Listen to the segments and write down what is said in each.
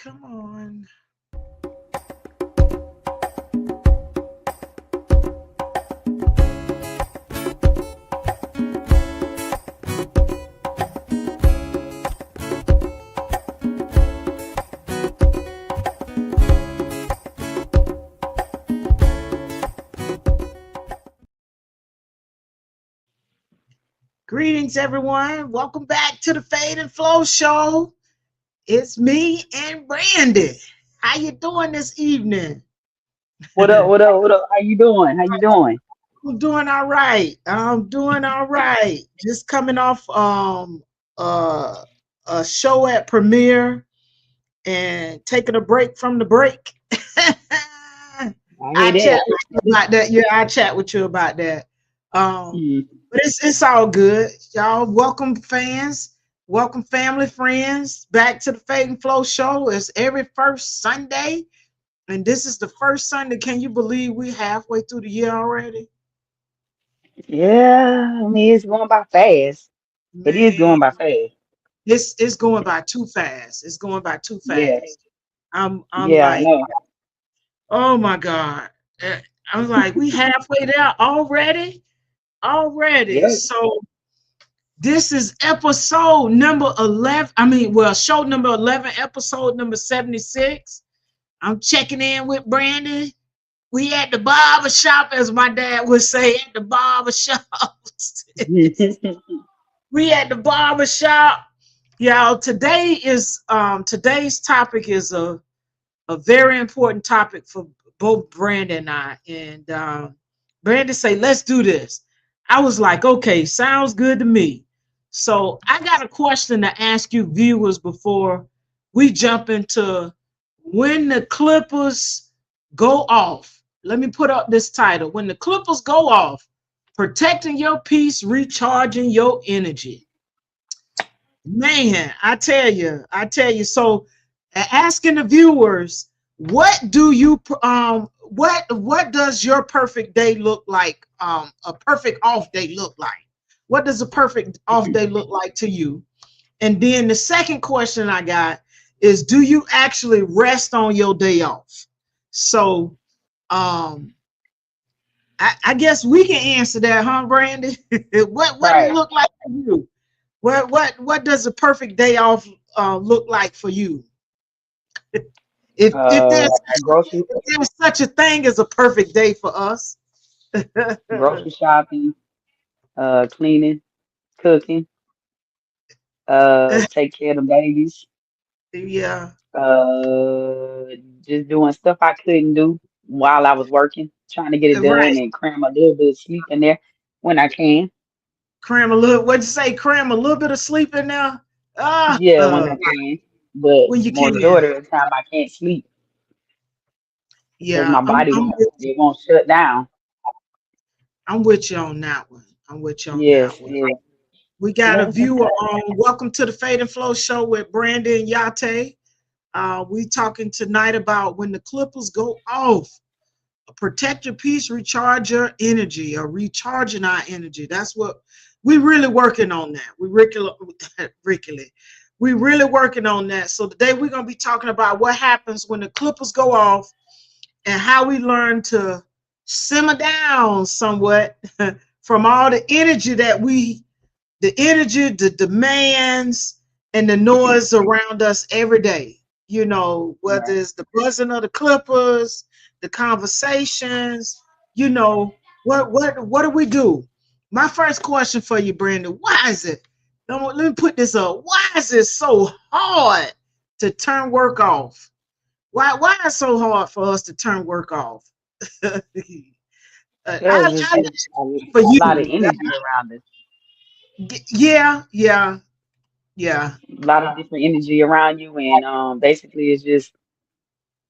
Come on. Greetings, everyone. Welcome back to the Fade and Flow Show. It's me and Brandi. How you doing this evening? What up? What up? What up? How you doing? How you doing? I'm doing all right. I'm doing all right. Just coming off uh, a show at Premiere and taking a break from the break. I I hear chat that. with you about that. Yeah, I chat with you about that. Um, Mm. but it's all good, y'all. Welcome, fans. Welcome, family, friends, back to the Fade and Flow Show. It's every first Sunday, and this is the first Sunday. Can you believe we halfway through the year already? Yeah, I mean it's going by fast. It is Man, going by fast. it's going by too fast. It's going by too Yeah, fast. I'm yeah, I like, know. oh my God. Uh, I'm like, we halfway there already? Already. Yep. So this is episode number 11. I mean, well, show number 11, episode number 76. I'm checking in with Brandi. We at the barber shop, as my dad would say, at the barber shop. We at the barber shop. Y'all, today's topic is a very important topic for both Brandi and I. And Brandi say, let's do this. I was like, okay, sounds good to me. So I got a question to ask you viewers before we jump into when the Clippers go off. Let me put up this title. When the Clippers go off, protecting your peace, recharging your energy. Man, I tell you. So, asking the viewers, what does your perfect day look like? A perfect off day look like? What does a perfect off day look like to you? And then the second question I got is, do you actually rest on your day off? So, um, I guess we can answer that, huh, Brandi? What it Right. look like for you? What does a perfect day off look like for you? If there's Grocery such a thing as a perfect day for us. grocery shopping, cleaning, cooking, take care of the babies, Yeah, uh, just doing stuff I couldn't do while I was working, trying to get it done right. and cram a little bit of sleep in there when I can. Cram a little. What'd you say? Cram a little bit of sleep in there. Yeah, when I can. But When you can. majority of the time I can't sleep because Yeah, my body won't it won't shut down. I'm with you on that one. I'm with you on Yes, that one. yeah. We got a viewer on. Welcome to the Fade and Flow Show with Brandi and Yah-Tay. We talking tonight about when the Clippers go off. Protect your peace, recharge your energy, or recharging our energy. That's what we really working on that. We really working on that. So today we're gonna be talking about what happens when the Clippers go off and how we learn to simmer down somewhat from all the energy the demands, and the noise around us every day. You know, whether Right. it's the buzzing of the Clippers, the conversations, you know, what do we do? My first question for you, Brandon, why is it? Let me put this up. Why is it so hard to turn work off? Why is it so hard for us to turn work off? Because it's just For a lot of you, energy around us. yeah. A lot of different energy around you and basically it's just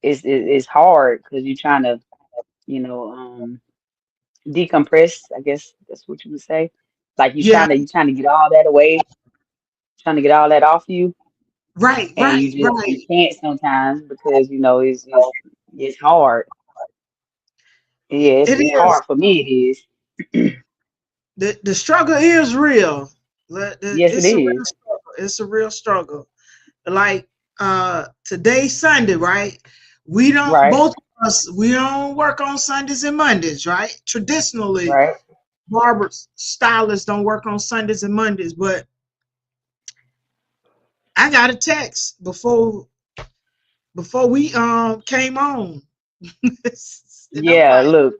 it's hard because you're trying to, you know, decompress, I guess that's what you would say. Like Yeah, you're trying to get all that away, trying to get all that off you right, and right, you right. can't sometimes because you know it's hard. Yeah, It it's is. hard for me. It is. The struggle is real. Yes, it It's a real is. struggle. It's a real struggle. Like today's Sunday, right? We don't Right, both of us we don't work on Sundays and Mondays, right? Traditionally, right. barbers, stylists don't work on Sundays and Mondays, but I got a text before we came on. And I'm Yeah, like, look,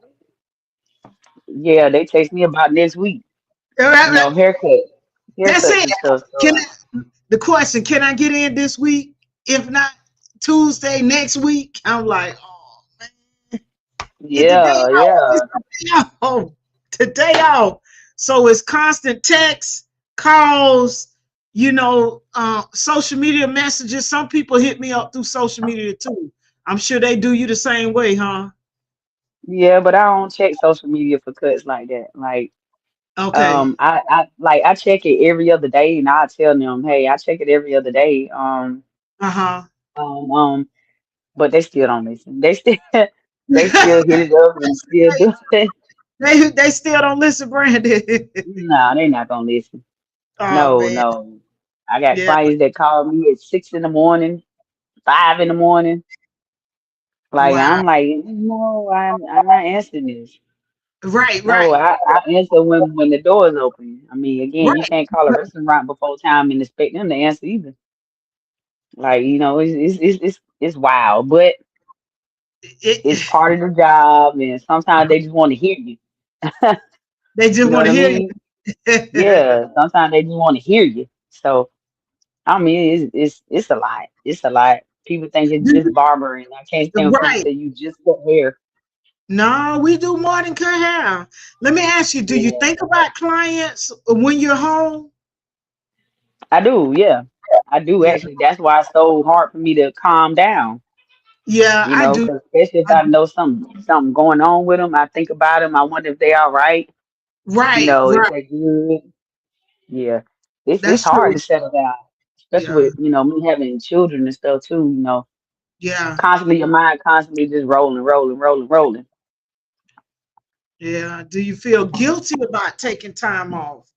yeah, they text me about next week, all you right, know, that's haircuts it. and stuff. Can So the question, can I get in this week? If not Tuesday next week, I'm like, oh man, get the day yeah, off. It's yeah, the day off. Today off. So it's constant text, calls, social media messages. Some people hit me up through social media too. I'm sure they do you the same way, huh? yeah, but I don't check social media for cuts like that. Like, Okay. I check it every other day, and I tell them, hey, I check it every other day. Uh-huh. Um, um, but they still don't listen. They still they still hit it up and still do it. they still don't listen, Brandon. No, they not gonna listen. Oh No, man. no. I got Yeah. clients that call me at 6 in the morning, 5 in the morning. Like Wow. I'm like, no, I'm not answering this. Right, No, right. I answer when the door is open. I mean, again, you Right. can't call a restaurant before time and expect them to answer either. Like, it's wild, but it's It, part of the job, and sometimes they just want to hear you. they just You know want what to I hear mean? you. Yeah, sometimes they just want to hear you. So I mean, it's a lot. It's a lot. People think it's just barbering. I can't stand when people Right. say you just cut hair. No, we do more than cut hair. Let me ask you, do you Yeah, think about clients when you're home? I do. Yeah, I do Yeah. actually. That's why it's so hard for me to calm down. Yeah, You I know, do. because especially if I I do. know something going on with them, I think about them. I wonder if they all right. You Right, know, if right. they're good. Yeah, it's That's hard true. to settle down, especially Yeah. with me having children and stuff too. Yeah. Constantly your mind constantly just rolling, rolling, rolling, rolling. Yeah. Do you feel guilty about taking time off?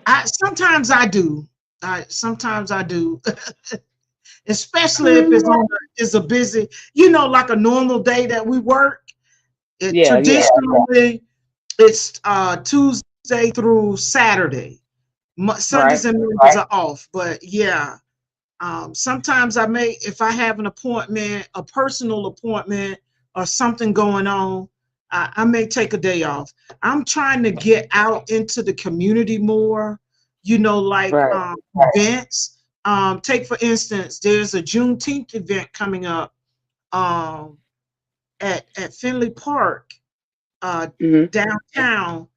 I do. I sometimes I do. Especially if Mm, it's a busy, like a normal day that we work. It yeah, yeah, traditionally it's Tuesday through Saturday. right, Sundays and Mondays are off, but yeah. Sometimes if I have an appointment, a personal appointment, or something going on, I may take a day off. I'm trying to get out into the community more, like right. events. Take for instance, there's a Juneteenth event coming up um, at Finley Park uh, Hmm. downtown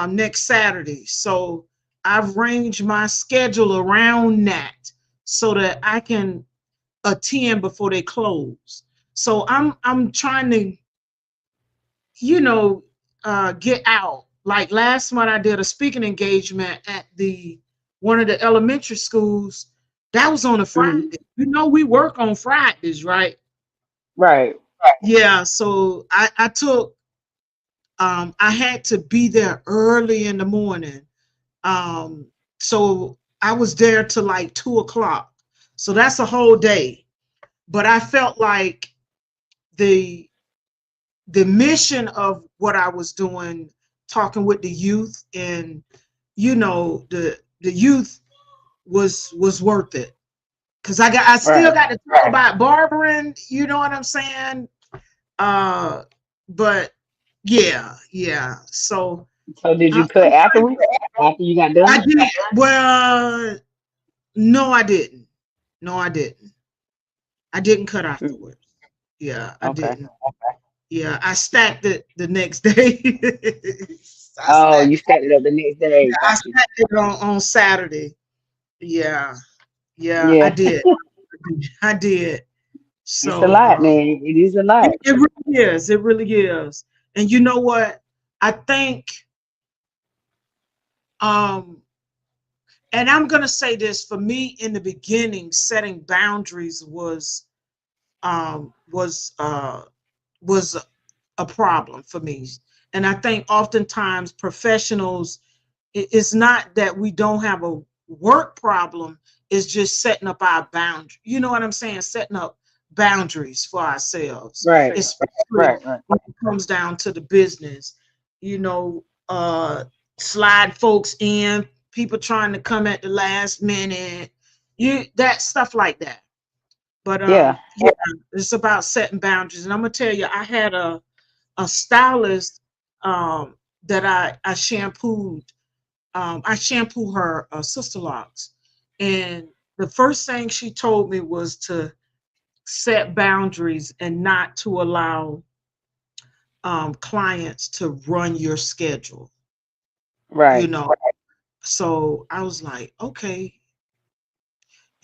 next Saturday. So I've arranged my schedule around that so that I can attend before they close. So I'm trying to, you know, get out. Like last month, I did a speaking engagement at the one of the elementary schools. That was on a Hmm. Friday. We work on Fridays, right? Right. Yeah. So I took I had to be there early in the morning. Um, so I was there till like 2 o'clock. So that's a whole day. But I felt like the the mission of what I was doing, talking with the youth, and the youth was worth it. Cause I still Right. got to talk about barbering, you know what I'm saying? Uh, but yeah, yeah. So So did you cut I'm trying. afterwards? After you got I done? did well. No, I didn't. No, I didn't. I didn't cut Mm, afterwards. Yeah, I okay. didn't. Yeah, I stacked it the next day. I Oh, stacked. you set it up the next day. I Got you. stacked it on Saturday. Yeah, yeah, I Yeah. did. I did. It's a So lot, man. It is a lot. it really is. It really is. And you know what? I think, um, and I'm gonna say this for me in the beginning, setting boundaries was was a problem for me. And I think oftentimes professionals, it's not that we don't have a work problem, is just setting up our boundary. You know what I'm saying? Setting up boundaries for ourselves, Right. especially Right. Right. when it comes down to the business. You know, slide folks in, people trying to come at the last minute, that stuff like that. But Yeah. yeah, it's about setting boundaries. And I'm gonna tell you, I had a stylist that I shampooed. I shampoo her sister locks, and the first thing she told me was to set boundaries and not to allow clients to run your schedule. You Right. know, so I was like, okay,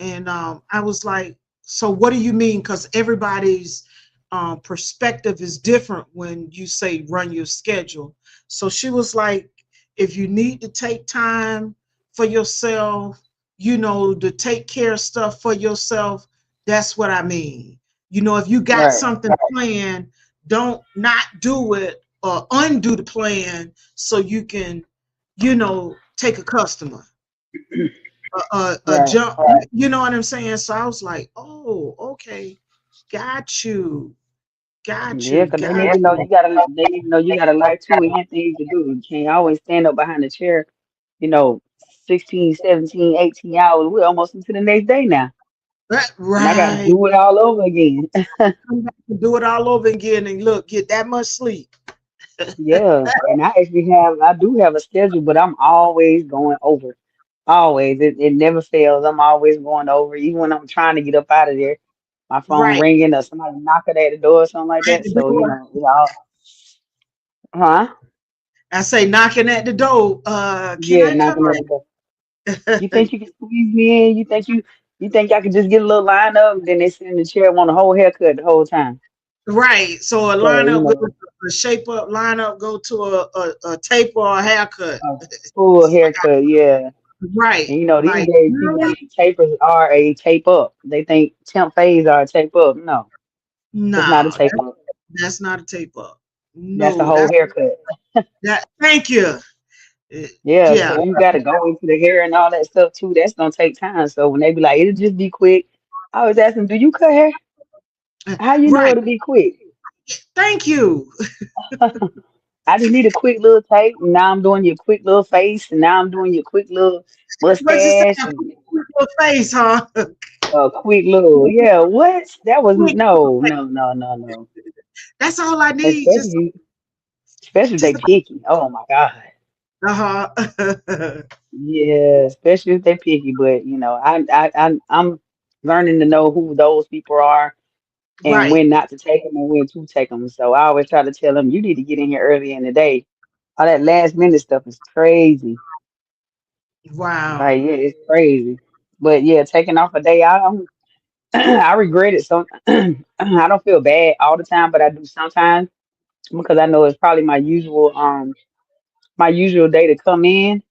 and I was like, so what do you mean? Because everybody's perspective is different when you say run your schedule. So she was like, if you need to take time for yourself, to take care of stuff for yourself, that's what I mean. If you got Right. something planned, don't not do it or undo the plan so you can, take a customer a Right. jump. You know what I'm saying? So I was like, oh, okay, got you, got Yeah, you, because they got need to know you. you got a life too and things to do. You can't always stand up behind the chair, you know, 16, 17, 18 hours. We're almost into the next day now. And I got to Right. do it all over again. Come back and do it all over again and look, get that much sleep. Yeah. And I do have a schedule, but I'm always going over. Always. It never fails. I'm always going over. Even when I'm trying to get up out of there, my phone Right. ringing or somebody knocking at the door or something like At that. the So, door. it all, huh? I say knocking at the door. Can Yeah, I come knocking at the door. You in? think you can squeeze me in? You think I could just get a little line up? Then they sit in the chair want a whole haircut the whole time. Right. So a So, lineup with a shape up lineup go to a taper or a haircut. a full haircut, yeah. Right. And these Like, days people really? think tapers are a tape up. They think temp fades are a tape up. No, it's not a No, tape up. that's not a tape up. That's a No, whole haircut. that. Thank you. Yeah, so Yeah. you got to go into the hair and all that stuff too. That's gonna take time. So when they be like, it'll just be quick. I was asking, do you cut hair? How you know Right. it'll be quick? Thank you. I just need a quick little tape. And now I'm doing your quick little face, and now I'm doing your quick little What you say? mustache, A and quick face, huh? a quick little yeah. What? That was Quick no, face. no, no, no, no. That's all I need. Just, Especially if they just. picky. Oh my God. Uh huh. Yeah, especially if they picky. But I'm learning to know who those people are and Right. when not to take them and when to take them. So I always try to tell them, you need to get in here early in the day. All that last minute stuff is crazy. Wow. Like, yeah, it's crazy. But yeah, taking off a day, I regret it. So I don't feel bad all the time, but I do sometimes because I know it's probably my usual day to come in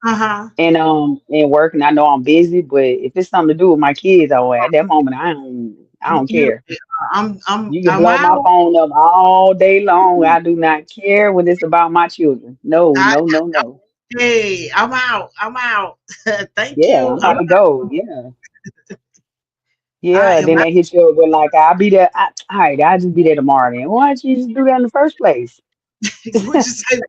Uh huh. and work, and I know I'm busy. But if it's something to do with my kids, at that moment I don't You. care. You can I'm blow my out. phone up all day long. I do not care when it's about my children. No, I, no, no, no. hey, I'm out. I'm out. Thank Yeah, you. I'm about to go. Yeah. I Yeah, am then out. they hit you up with like, I'll be there. All right, I'll just be there tomorrow then. Why don't you just do that in the first place? Would you say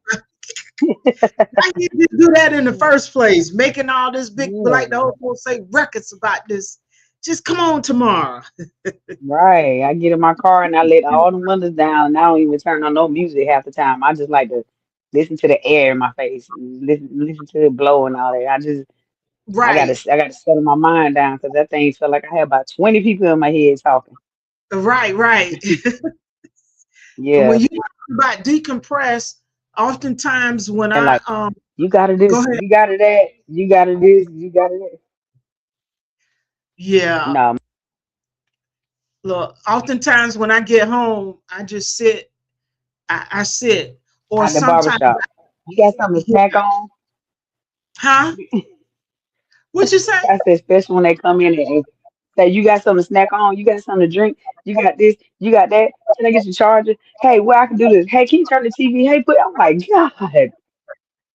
why you just do that in the first place? Making all this big, like the Yeah, old folks say, records about this. Just come on tomorrow. right. I get in my car and I let all the windows down and I don't even turn on no music half the time. I just like to listen to the air in my face, listen to it blow and all that. Right, I gotta settle my mind down because that thing felt like I had about 20 people in my head talking. right. When Yeah. you talk about decompress, oftentimes when And I like, you got to go this, ahead, you got to that, you got to this, you got to that. yeah. No, Look, oftentimes when I get home, I just sit. I sit, or at the sometimes, barbershop. You got something to yeah. snack on? Huh? What you say? I said, especially when they come in and say, you got something to snack on? You got something to drink? You got this? You got that? Can I get your charger? Hey, well, I can do this. Hey, can you turn the TV? Hey, put, I'm like, God,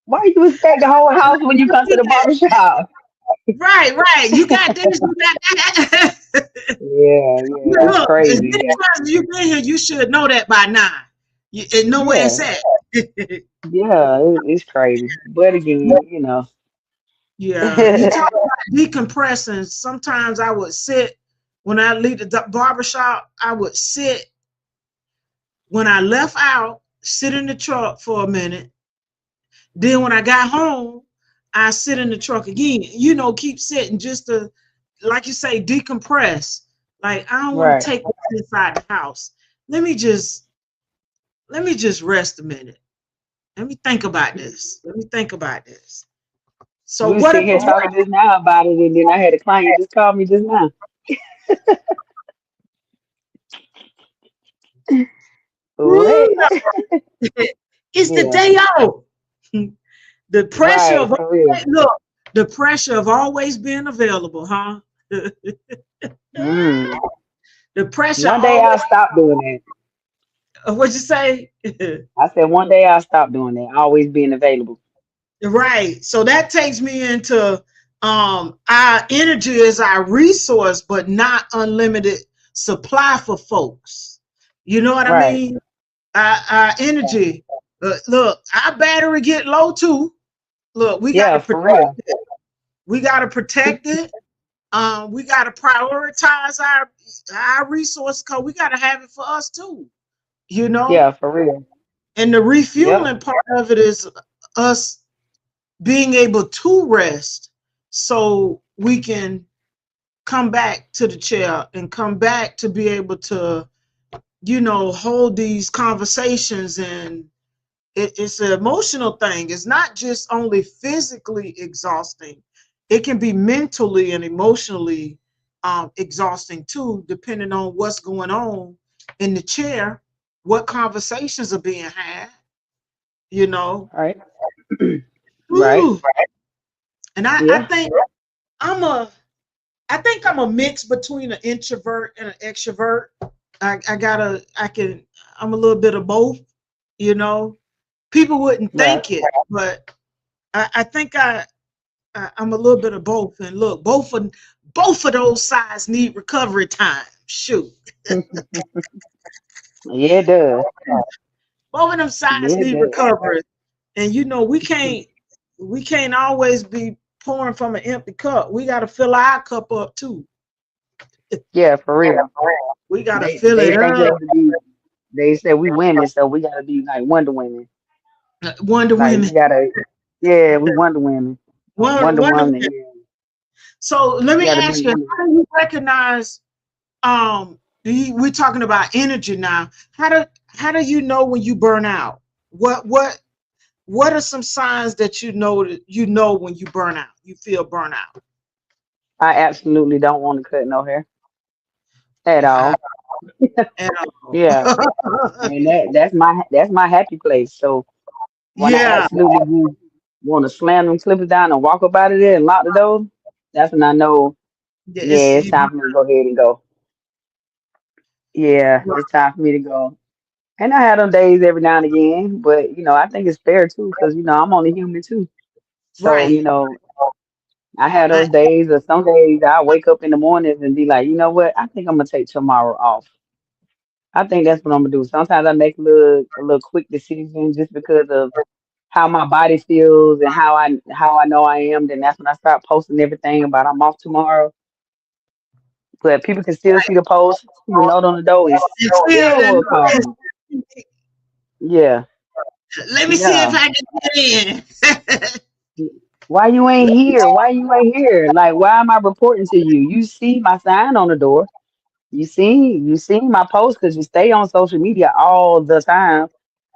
why you inspect the whole house when you come to the barbershop? Right. You got this, you got that. Yeah, yeah, it's Look, as crazy. many times as you've been here, you should know that by now. And know where Yeah, it's at. yeah, it's crazy. But again, Yeah, you talk about decompressing. Sometimes I would sit when I leave the barber shop. I would sit when I left out, sit in the truck for a minute. Then when I got home, I sit in the truck again. Keep sitting just to, like you say, decompress. Like I don't want to right. take this inside the house. Let me just let me just rest a minute. Let me think about this. Let me think about this. So We were what sitting if here talking just now about it, and then I had a client just call me just now. What? it's the Yeah, day off? The pressure right, of for real. look, the pressure of always being available, huh? Mm. The pressure One day always. I'll stop doing that. What'd you say? I said one day I'll stop doing that. Always being available. Right. So that takes me into our energy is our resource, but not unlimited supply for folks. You know what I Right. mean? Our energy. Look, our battery get low too. Look, we got Yeah, to for protect real. it. We got to protect it. We got to prioritize our resources because we got to have it for us too. You know, Yeah, for real. and the Yep. refueling part of it is us being able to rest so we can come back to the chair and come back to be able to hold these conversations. And it's an emotional thing. It's not just only physically exhausting, it can be mentally and emotionally exhausting too, depending on what's going on in the chair, what conversations are being had you know Right. Right. Woo. And I Yeah. think I'm a I think I'm a mix between an introvert and an extrovert. I'm a little bit of both, you know. People wouldn't Right. think it, but I think I'm a little bit of both. And look, both of those sides need recovery time. Shoot. Yeah, it does. Both of them sides Yeah, it need does. recovery. And we can't always be pouring from an empty cup. We gotta fill our cup up too. Yeah, for real. We gotta fill They it think we up. have to be. They say we women, so we gotta be like Wonder Women. Wonder Like Women. we gotta. Yeah, we Wonder Women. Wonder Wonder Woman. Women. Yeah, So let we me gotta be ask you, Wonder how do you recognize we're talking about energy now. How do you know when you burn out? What are some signs that you know when you burn out? You feel burnout. I absolutely don't want to cut no hair at I, all. at Yeah, all. and that's my happy place. So when I Yeah. absolutely want to slam them clippers down and walk up out of there and lock the door, that's when I know, It's yeah, it's time for me to go ahead and go. Yeah, it's time for me to go. And I have them days every now and again, but I think it's fair too, because I'm only human too. So right. I have I, those days, or some days I wake up in the mornings and be like, you know what? I think I'm gonna take tomorrow off. I think that's what I'm gonna do. Sometimes I make a little quick decision just because of how my body feels and how I know I am. Then that's when I start posting everything about I'm off tomorrow. But people can still see the post, see the note on the door, and it's still feeling. will call me. Yeah, Let me see if yeah. I can get in. Why you ain't here? Why you ain't here? Like, why am I reporting to you? You see my sign on the door. You see my post because you stay on social media all the time.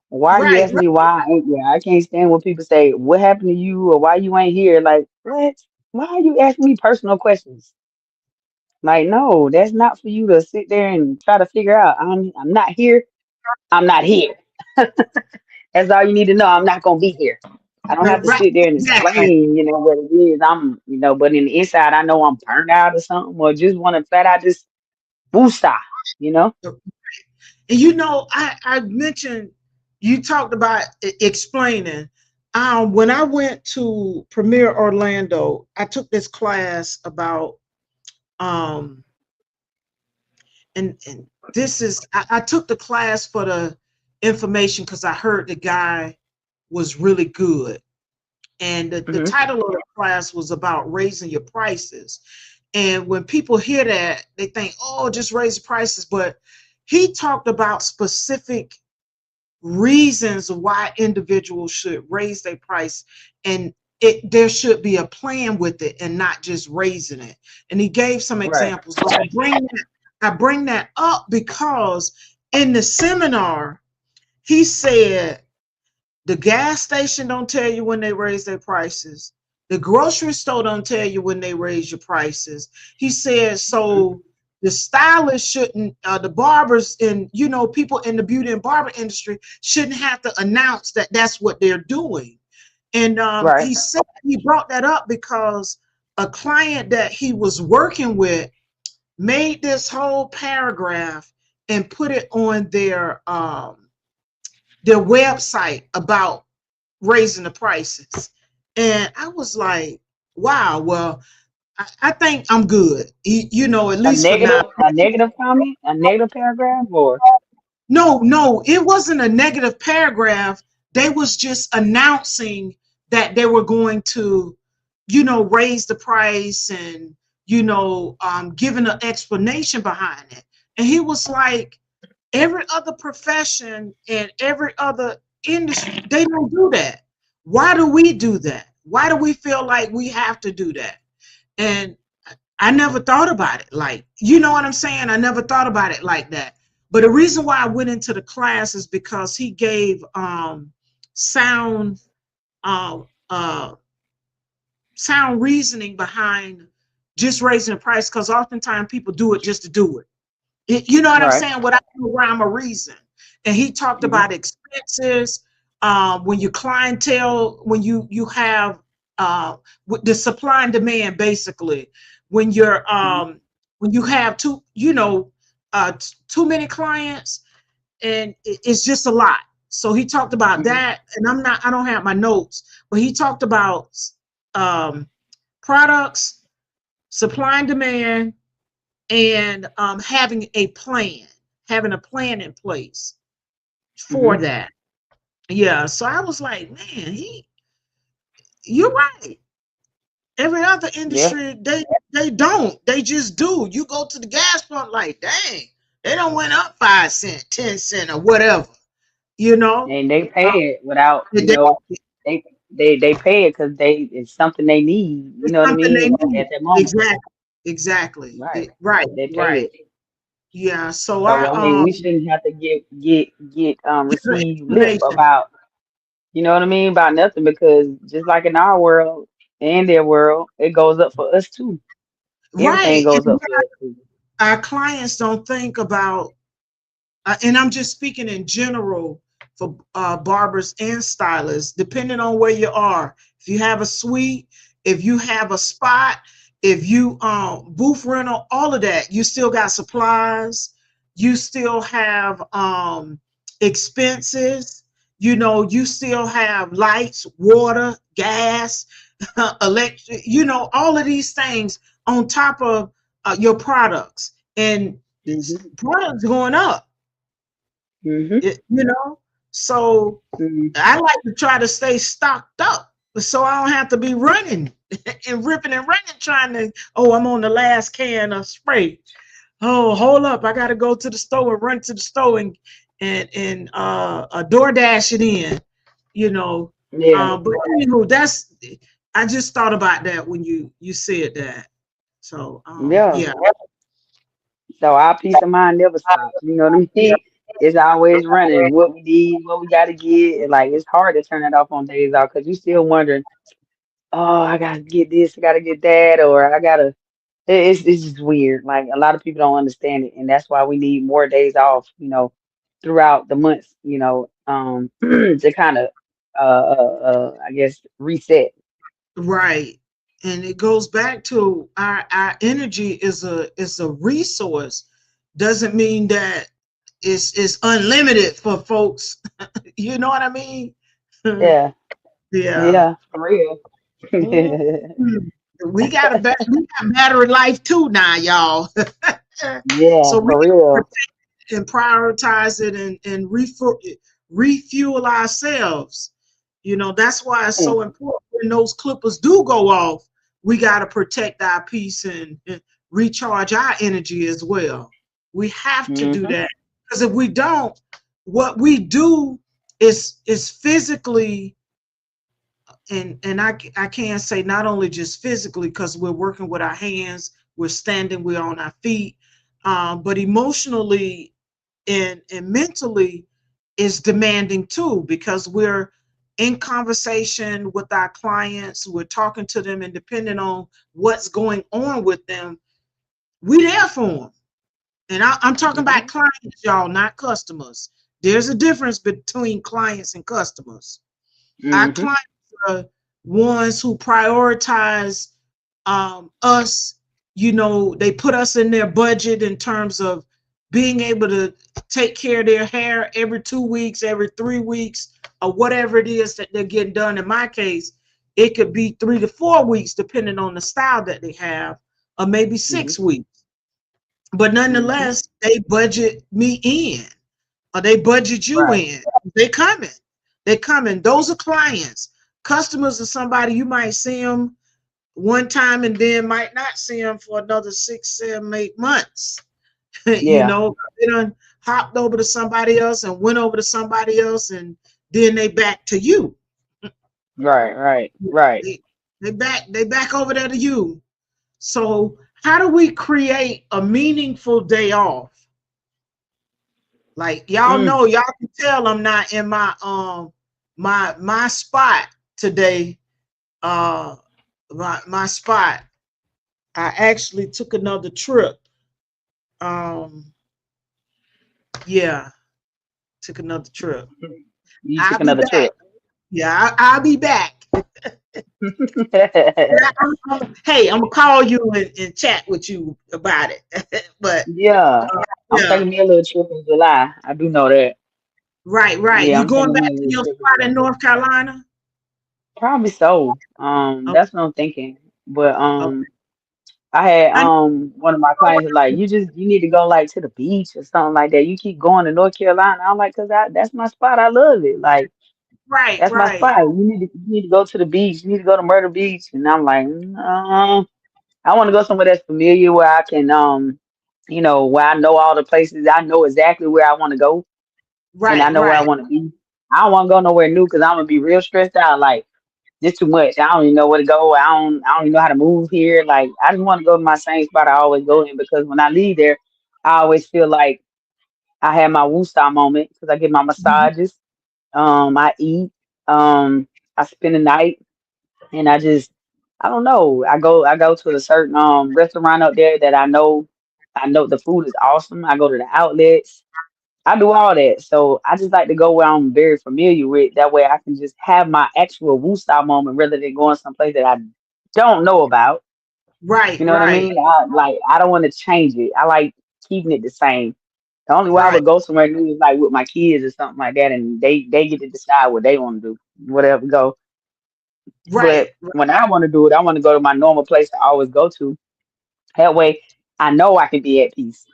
Why you Right. asking me why I ain't here? I can't stand when people say, what happened to you or why you ain't here? Like, what? Why are you asking me personal questions? Like, no, that's not for you to sit there and try to figure out. I'm not here. I'm not here. That's all you need to know. I'm not gonna be here. I don't have to Right. sit there and Exactly. explain, what it is. But in the inside, I know I'm burned out or something, or just want to flat out just woosah, you know? And I mentioned you talked about explaining. When I went to Premier Orlando, I took this class about um and this is I took the class for the information because I heard the guy was really good. And the Mm-hmm. title of the class was about raising your prices. And when people hear that, they think, oh, just raise the prices. But he talked about specific reasons why individuals should raise their price, and there should be a plan with it and not just raising it. And he gave some Right. examples. So I bring that up because in the seminar, he said the gas station don't tell you when they raise their prices. The grocery store don't tell you when they raise your prices. He said, Mm-hmm. so the stylists shouldn't, the barbers and, people in the beauty and barber industry shouldn't have to announce that that's what they're doing. And Right. he said he brought that up because a client that he was working with made this whole paragraph and put it on their website about raising the prices. And I was like, wow, well, I think I'm good, at least for now. A negative comment, a negative paragraph, or No, no, it wasn't a negative paragraph. They was just announcing that they were going to, raise the price and, giving an explanation behind it. And he was like, every other profession and every other industry, they don't do that. Why do we do that? Why do we feel like we have to do that? And I never thought about it like, you know what I'm saying? I never thought about it like that. But the reason why I went into the class is because he gave sound uh, uh, sound reasoning behind just raising the price, because oftentimes people do it just to do it. You know what I'm right. saying? Without no rhyme or reason. And he talked Mm-hmm. about expenses, when you clientele, when you have with the supply and demand, basically, when you're Mm-hmm. when you have too many clients, and it's just a lot. So he talked about Mm-hmm. that, and I don't have my notes, but he talked about um, products, supply and demand, and having a plan in place for Mm-hmm. that. Yeah. So I was like, man, you're right. Every other Yeah. industry, they don't. They just do. You go to the gas pump, like, dang, they don't went up 5 cents, 10 cents, or whatever. You know, And they pay it without, they, they they pay it because it's something they need. You it's know what I something they mean? need. At that moment, Exactly. Exactly. right? Right. They pay Right. it. Yeah. So So I I mean, we shouldn't have to get give an receive lip explanation. about, you know what I mean, about nothing, because just like in our world and their world, it goes up for us too. Everything Right. goes And up for us too. our clients don't think about, and I'm just speaking in general for barbers and stylists, depending on where you are. If you have a suite, if you have a spot, if you booth rental, all of that, you still got supplies, you still have expenses, you still have lights, water, gas, electric, all of these things on top of your products. And Mhm. products going up. Mhm. So Mhm. I like to try to stay stocked up so I don't have to be running and ripping and running trying to, oh, I'm on the last can of spray. Oh, hold up, I gotta go to the store and run to the store and door dash it in, you know. Yeah. But anywho, that's, I just thought about that when you said that. So Yeah. yeah. So our peace of mind never stops. You know what I Yeah. mean? It's always running. What we need, what we got to get. And like, it's hard to turn it off on days off because you still wondering, oh, I gotta get this, I gotta get that, or I gotta. It's just weird. Like a lot of people don't understand it, and that's why we need more days off. Throughout the months. To kind of, I guess, reset. Right. And it goes back to our energy is a resource. Doesn't mean that it's unlimited for folks. You know what I mean? Yeah. Yeah. Yeah, for real. Mhm. We got battery life too now, y'all. Yeah, So we for gotta real. protect and prioritize it and refuel ourselves. That's why it's Mm, so important when those clippers do go off, we got to protect our peace and recharge our energy as well. We have to do mm-hmm, that because if we don't, what we do is physically and I can say not only just physically because we're working with our hands, we're standing, we're on our feet, but emotionally and mentally is demanding too because we're in conversation with our clients, we're talking to them, and depending on what's going on with them, we there for them. And I'm talking about mm-hmm, clients, y'all, not customers. There's a difference between clients and customers. Our mm-hmm. clients are ones who prioritize us. They put us in their budget in terms of being able to take care of their hair every 2 weeks, every 3 weeks, or whatever it is that they're getting done. In my case, it could be 3 to 4 weeks, depending on the style that they have, or maybe Mm-hmm. 6 weeks. But Mm-hmm. nonetheless, they budget me in, or they budget you Right. in. They coming. They coming. Those are clients. Customers are somebody you might see them one time and then might not see them for another 6, 7, 8 months. Yeah. They done hopped over to somebody else and went over to somebody else, and then they back to you. Right. Right. Right. They back over there to you. So how do we create a meaningful day off? Like y'all Mm. know, y'all can tell I'm not in my spot today. My spot. I actually took another trip. Um, yeah, took another trip. You I'll took be another back. trip. Yeah, I'll be back. Hey, I'm gonna call you and chat with you about it. But Yeah. I'm yeah, taking me a little trip in July. I do know that. right. Yeah, You I'm going taking back me a to little your trip in spot July. in North Carolina? Probably so. Okay, That's what I'm thinking. But okay. I had I one of my clients was like, you need to go like to the beach or something like that. You keep going to North Carolina. I'm like, that's my spot. I love it. Like right, that's my right, spot. You need to go to the beach. You need to go to Myrtle Beach. And I'm like, no. I want to go somewhere that's familiar where I can where I know all the places. I know exactly where I want to go and I know where I right. want to be. I don't want to go nowhere new because I'm gonna be real stressed out. Like this too much. I don't even know where to go. I don't even know how to move here. Like I just want to go to my same spot I always go in because when I leave there, I always feel like I have my woo style moment because I get my Mhm. massages. I eat. Um, I spend the night, and I don't know. I go to a certain restaurant up there that I know the food is awesome. I go to the outlets. I do all that. So I just like to go where I'm very familiar with. That way I can just have my actual woo style moment rather than going someplace that I don't know about. Right, You know what I right, mean? I don't want to change it. I like keeping it the same. The only way I right, would go somewhere new is like with my kids or something like that, and they get to decide what they want to do, whatever go. right, But when I want to do it, I want to go to my normal place I always go to. That way, I know I can be at peace.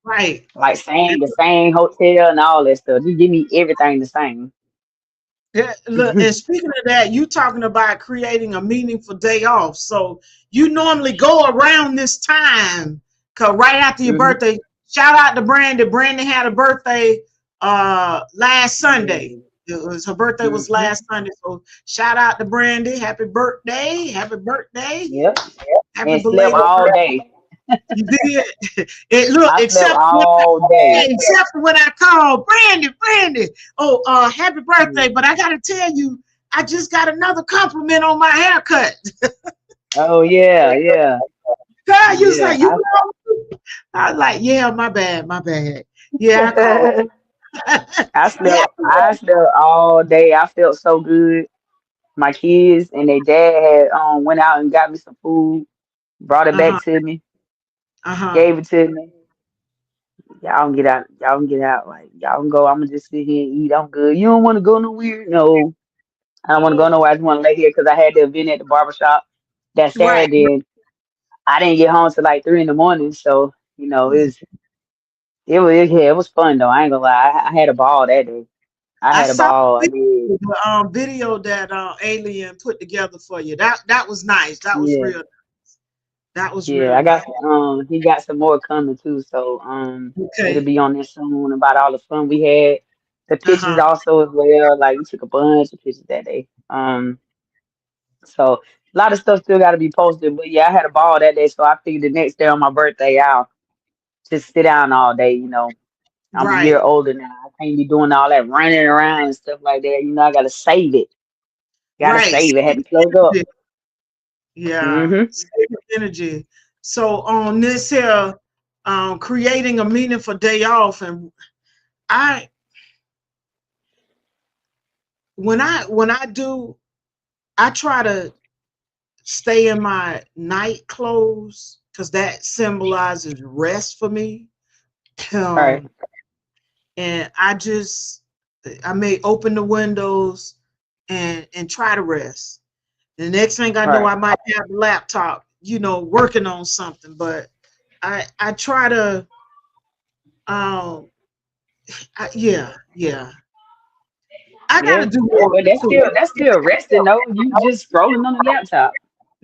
right. Like the same hotel and all that stuff. Just give me everything the same. Yeah, look, and speaking of that, you talking about creating a meaningful day off. So you normally go around this time, cause right after your Hmm. birthday. Shout out to Brandi. Brandi had a birthday last Sunday. Her birthday was Hmm. last Sunday. So shout out to Brandi. Happy birthday. Happy birthday. Yep. Happy And slept belated all birthday. day. You did. It look, I slept except all day. when I called Brandi. Oh, happy birthday! But I gotta tell you, I just got another compliment on my haircut. Oh yeah, yeah, God, you was yeah. like, you called? I was like, yeah, my bad. Yeah, I called. I Yeah. slept all day. I felt so good. My kids and their dad had went out and got me some food, brought it Uh-huh. back to me, Uh-huh. gave it to me. Y'all can get out. Y'all can get out. Like y'all can go. I'm gonna just sit here and eat. I'm good. You don't want to go nowhere? No. I don't want to go nowhere. I just want to lay here because I had the event at the barbershop that Right. Saturday. And I didn't get home till like 3 in the morning. So, yeah, it was fun though. I ain't gonna lie. I had a ball that day. I I had a saw ball. I the did. video that Alien put together for you. That was nice. That was Yeah. real. That was Yeah. real I nice. got he got some more coming too. So it'll Okay. be on there soon about all the fun we had. The pictures Uh-huh. also as well. Like we took a bunch of pictures that day. So a lot of stuff still gotta be posted. But yeah, I had a ball that day, so I figured the next day on my birthday I'll just sit down all day. I'm a year Right. older now. I can't be doing all that running around and stuff like that. I gotta save it. Gotta Right. save it. Had Save to close up. energy. Yeah. Hmm. Save energy. So on this here, creating a meaningful day off, and I when I do, I try to stay in my night clothes because that symbolizes rest for me. Right, Um, and I may open the windows and try to rest. The next thing I know, right. I might have the laptop, working on something. But I try to, um, yeah, I got to Yeah. do Yeah, more but that's too. still resting though. You just scrolling on the laptop.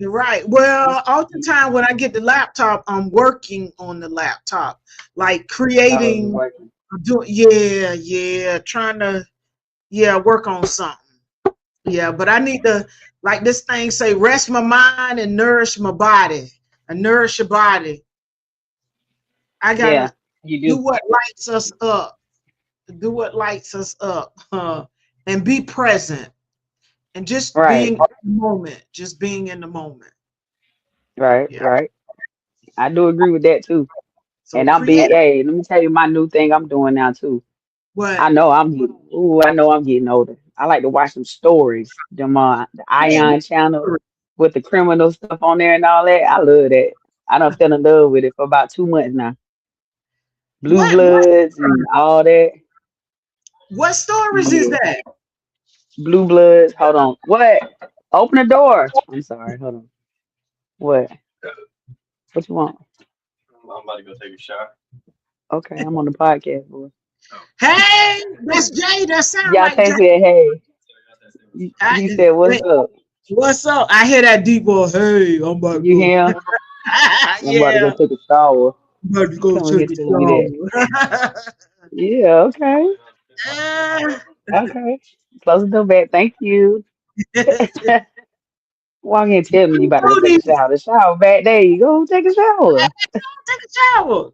Right. Well, oftentimes when I get the laptop, I'm working on the laptop, like Oh, you're creating, working. yeah, trying to, work on something. Yeah, but I need to, like this thing say, rest my mind and nourish my body. And nourish your body. I Yeah, gotta you do do. what lights us up. Do what lights us up. And be present. And just Right, being in the moment. Just being in the moment. right, Yeah. right. I do agree with that too. So And I'm create big. Hey, let me tell you my new thing I'm doing now too. what? I know I'm getting older. I like to watch some stories. Them the Hey, Ion channel with the criminal stuff on there and all that. I love that. I done fell in love with it for about 2 months now. Blue what Bloods and all that. what stories is Yeah. that? Blue Bloods. Hold on. What? Open the door. I'm sorry. Hold on. What? What you want? I'm about to go take a shot. Okay, I'm on the podcast, boy. Hey, that's Jay. That sound like Yah-Tay Jay. said, hey. I, He said, what's hey, up? what's up? I hear that deep voice. Hey, I'm about to You go. hear? I'm about to go Yeah, take a shower. I'm about to He go come here take a telling me that. shower. Yeah, okay. Ah. Okay. Close the door back. Thank you. Take Walk in and tell me you about to go take a shower. The shower back there. You go take a shower. a shower.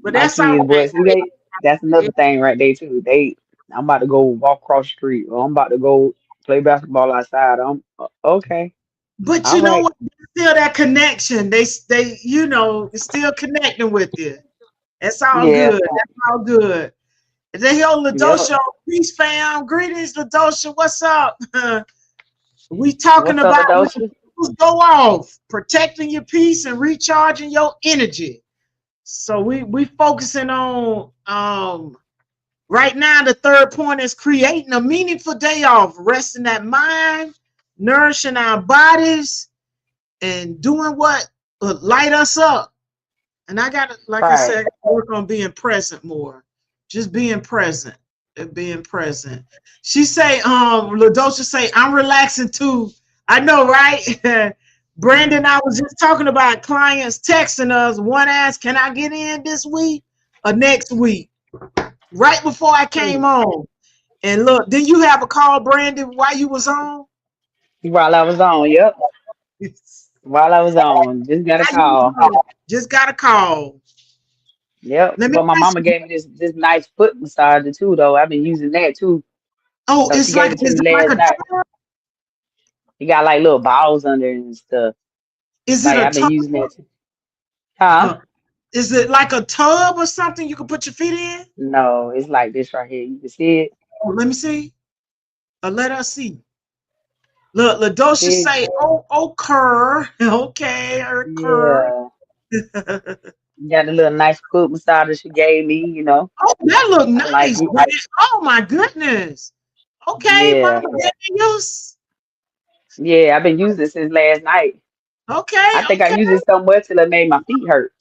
But My that's all kids, right. boy, see that's another thing right there too. I'm about to go walk across the street or I'm about to go play basketball outside. I'm okay. But All you know right. what? Still that connection. They still connecting with you. That's all Yeah. good. That's all good. And then here, Yep. Ladosha, peace fam. Greetings, Ladosha. What's up? We talking What's up, about when Ladosha? things go off, protecting your peace and recharging your energy. So we focusing on right now. The third point is creating a meaningful day off, resting that mind, nourishing our bodies, and doing what would light us up. And I got to, like I Right. said, work on being present more. Just being present. Being present. She say, Ladosha say, I'm relaxing too. I know, right? Brandon, I was just talking about clients texting us. One asked, can I get in this week or next week? Right before I came Mm. on. And look, did you have a call, Brandon, while you was on? While I was on, yep. While I was on, just got a While you was call. on. Just got a call. Yep. Let me But my ask mama you. gave me this nice foot massager too, though. I've been using that too. Oh, So she gave it to is me it like last a night. tub? It got like little balls under it and stuff. Is it Like a I've been tub? using that too. Huh? Uh, is it like a tub or something you can put your feet in? No, it's like this right here. You can see it. Oh, let me see. Let us see. Look, Ladosha See it? say, oh, Kerr. Okay, her Kerr. Yeah. Got a little nice foot massager she gave me. Oh, that look I like nice, it. man. Oh my goodness. Okay, Yeah. Mama Daniels. Yeah, I've been using it since last night. Okay, I think I okay. used it so much till it made my feet hurt.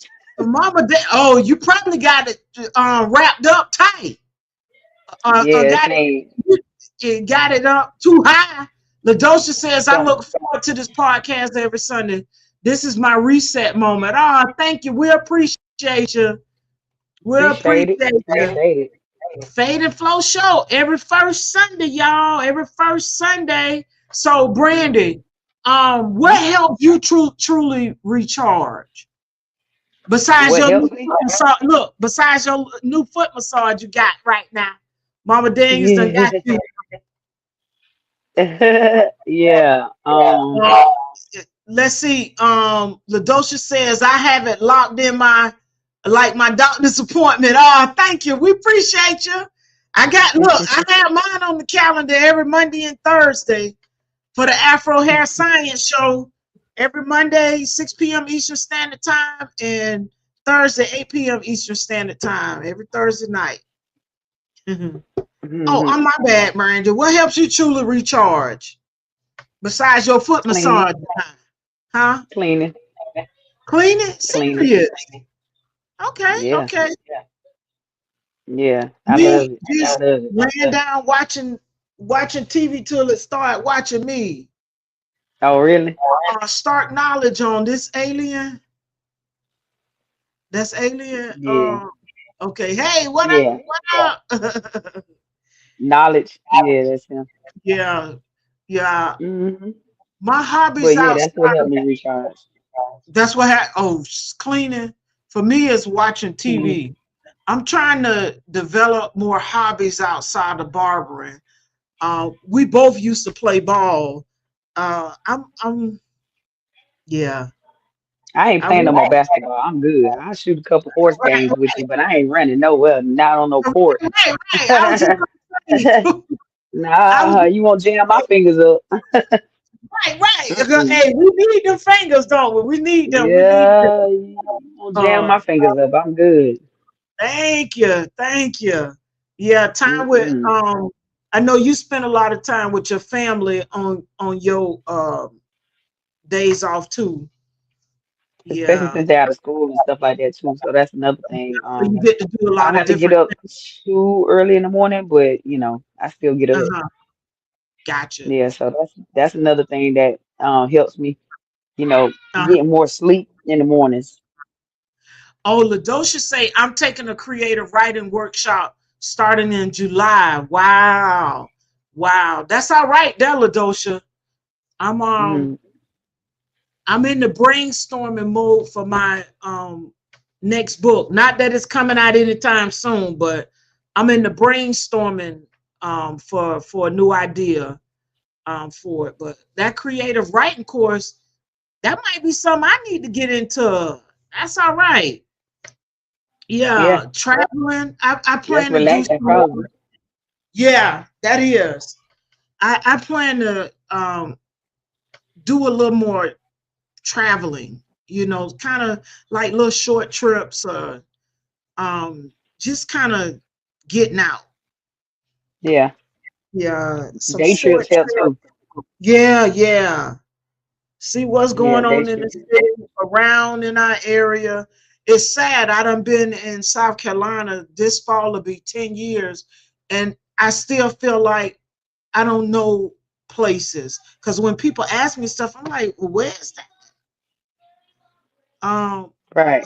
Oh, you probably got it wrapped up tight. Yeah, it's Got it, made got it up too high. LaDosha says, I some look forward to this podcast every Sunday. This is my reset moment. Oh, thank you. We appreciate you. We appreciate it. appreciate you. Appreciate it. Fade and Flow show every first Sunday, y'all. Every first Sunday. So, Brandi, what helped you truly recharge? Besides What your new helps foot me? massage, look, besides your new foot massage you got right now, Mama Daniels done got Yeah. you. Yeah. Uh, let's see. Ladosha says I have it locked in my doctor's appointment. Oh, thank you. We appreciate you. I have mine on the calendar every Monday and Thursday for the Afro Hair Science Show. Every Monday, 6 p.m. Eastern Standard Time, and Thursday, 8 p.m. Eastern Standard Time. Every Thursday night. Oh, Mhm. I'm my bad, Miranda. What helps you truly recharge besides your foot Cleaning. massage? Huh? Cleaning. Cleaning? Cleaning. Serious? Okay, Yeah. okay. Yeah. I Me love it. I just love it. laying down watching TV till it start watching me. Oh, really? Stark knowledge on this alien. That's alien. Yeah. Okay. Hey, what up? Yeah. What up? Knowledge. Yeah, that's him. Yeah, yeah. Hmm. My hobbies But yeah, that's what outside. helped me recharge. That's what cleaning for me is watching Mhm. TV. I'm trying to develop more hobbies outside of barbering. We both used to play ball. Yeah. I ain't I playing no want more basketball. I'm good. I'll shoot a couple horse games with you, but I ain't running nowhere. Not on no court. right. I was just gonna say, I was Nah, you won't jam my fingers up. right. Mm-mm. Hey, we need them fingers, don't we? We need them. We need them. Yeah, you won't jam Uh, my fingers up. I'm good. thank you, thank you. Yeah, time with Mm-mm. I know you spend a lot of time with your family on your days off too. Especially Yeah, since they're out of school and stuff like that too. So that's another thing. so you get to do a I don't lot of have to get different up things. too early in the morning, but I still get up. Uh-huh. Gotcha. Yeah, so that's another thing that helps me, Uh-huh. getting more sleep in the mornings. Oh, Ladosha say I'm taking a creative writing workshop starting in July. Wow. Wow. That's all right there, Ladosha. I'm Mm, I'm in the brainstorming mode for my next book. Not that it's coming out anytime soon, but I'm in the brainstorming for a new idea for it. But that creative writing course, that might be something I need to get into. That's all right. yeah, Yeah, traveling. I that's plan to do relaxing some more. probably. Yeah, that is. I plan to do a little more traveling, kind of like little short trips, just kind of getting out. Yeah, Yeah, some day short trips help too. trips. Yeah, yeah. See what's Yeah, going day on in the trips. city, around in our area. It's sad. I done been in South Carolina. This fall will be 10 years, and I still feel like I don't know places. Because when people ask me stuff, I'm like, well, where's that? Um, Right.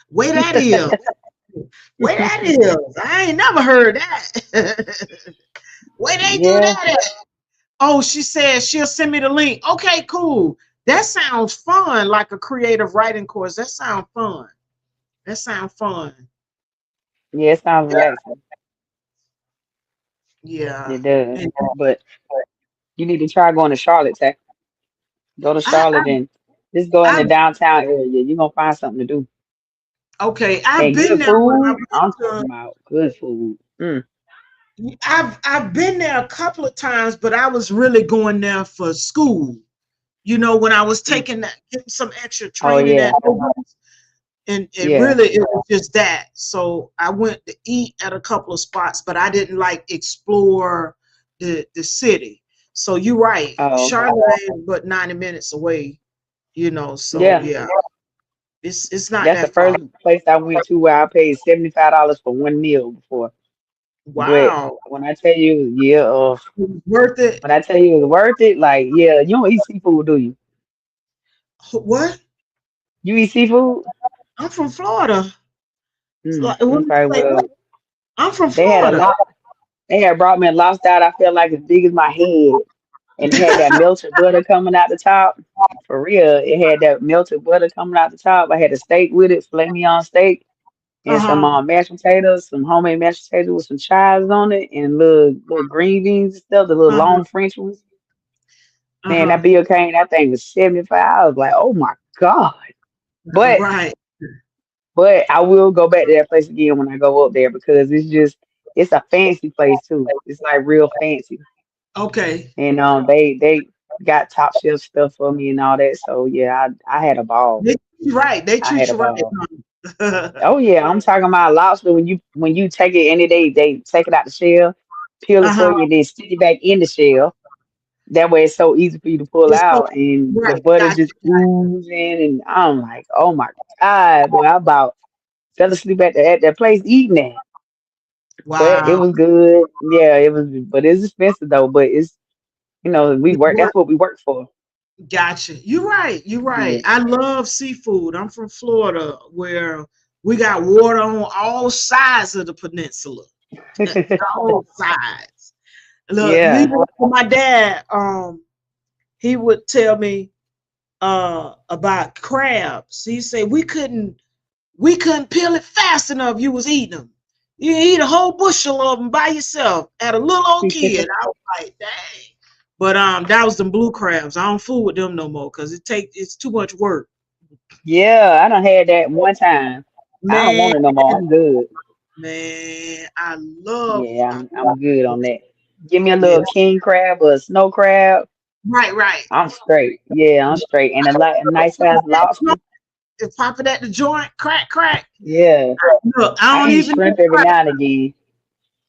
where that is? Where that is? I ain't never heard that. Where they do Yeah, that at? Oh, she said she'll send me the link. Okay, cool. That sounds fun, like a creative writing course. That sounds fun. That sounds fun. yeah, it sounds Yeah. relaxing. Yeah. It does. And But you need to try going to Charlotte, Tech. Go to I, Charlotte and just go in the I, downtown area. You're gonna find something to do. okay, I've And been good there when I food. I'm went talking about good food. Mm, to, I've been there a couple of times, but I was really going there for school. When I was mm. getting some extra Oh training yeah, at Rootz, and yeah. it was just that. So I went to eat at a couple of spots, but I didn't like explore the city. So you're right. Oh, okay. Charlotte ain't but 90 minutes away, you know. So Yeah, yeah, it's not that's the that far. first place I went to where I paid $75 for one meal before. But Wow. when I tell you, yeah, Worth it. when I tell you it's worth it, like, yeah, you don't eat seafood, do you? What? You eat seafood? I'm from Florida. What did Okay, you say? well, I'm from they had a Florida. lot. They had brought me a lobster out. I felt like as big as my head, and it had that melted butter coming out the top. For real, it had that melted butter coming out the top. I had a steak with it, filet mignon steak, and some Uh-huh. mashed potatoes, some homemade mashed potatoes with some chives on it, and little green beans and stuff, the little Uh-huh. long French ones. Man, that Uh-huh. bill came. That thing was 75. I was like, oh my god. But Right. but I will go back to that place again when I go up there because it's a fancy place too. It's like real fancy. Okay. And they got top shelf stuff for me and all that. So yeah, I had a ball. They treat you right. They I had treat a you right. ball. Huh? Oh yeah, I'm talking about lobster when you take it and they take it out the shell, peel it for Uh-huh. you, and then stick it back in the shell. That way it's so easy for you to pull It's so out and the right. butter Gotcha. just oozing and I'm like, oh my God, boy, I about fell asleep at that place eating that. But it Wow. was good. Yeah, it was but it's expensive though, but it's we work that's what we work for. Gotcha. You're right. You're right. Yeah. I love seafood. I'm from Florida, where we got water on all sides of the peninsula. All sides. Look, Yeah. even for my dad, he would tell me about crabs. He said we couldn't peel it fast enough. You was eating them. You eat a whole bushel of them by yourself at a little old kid. I was like, dang. But that was them blue crabs. I don't fool with them no more because it's too much work. Yeah, I done had that one time. I don't Man, want it no more. I'm good. man, I love. Yeah, I I'm good on that. Give me a yeah, little king crab or a snow crab. right, right. I'm straight. Yeah, I'm straight. And a nice size lobster. Pop it at the joint, crack, crack. Yeah. Look, I I don't eat even need shrimp the every crack. now and again.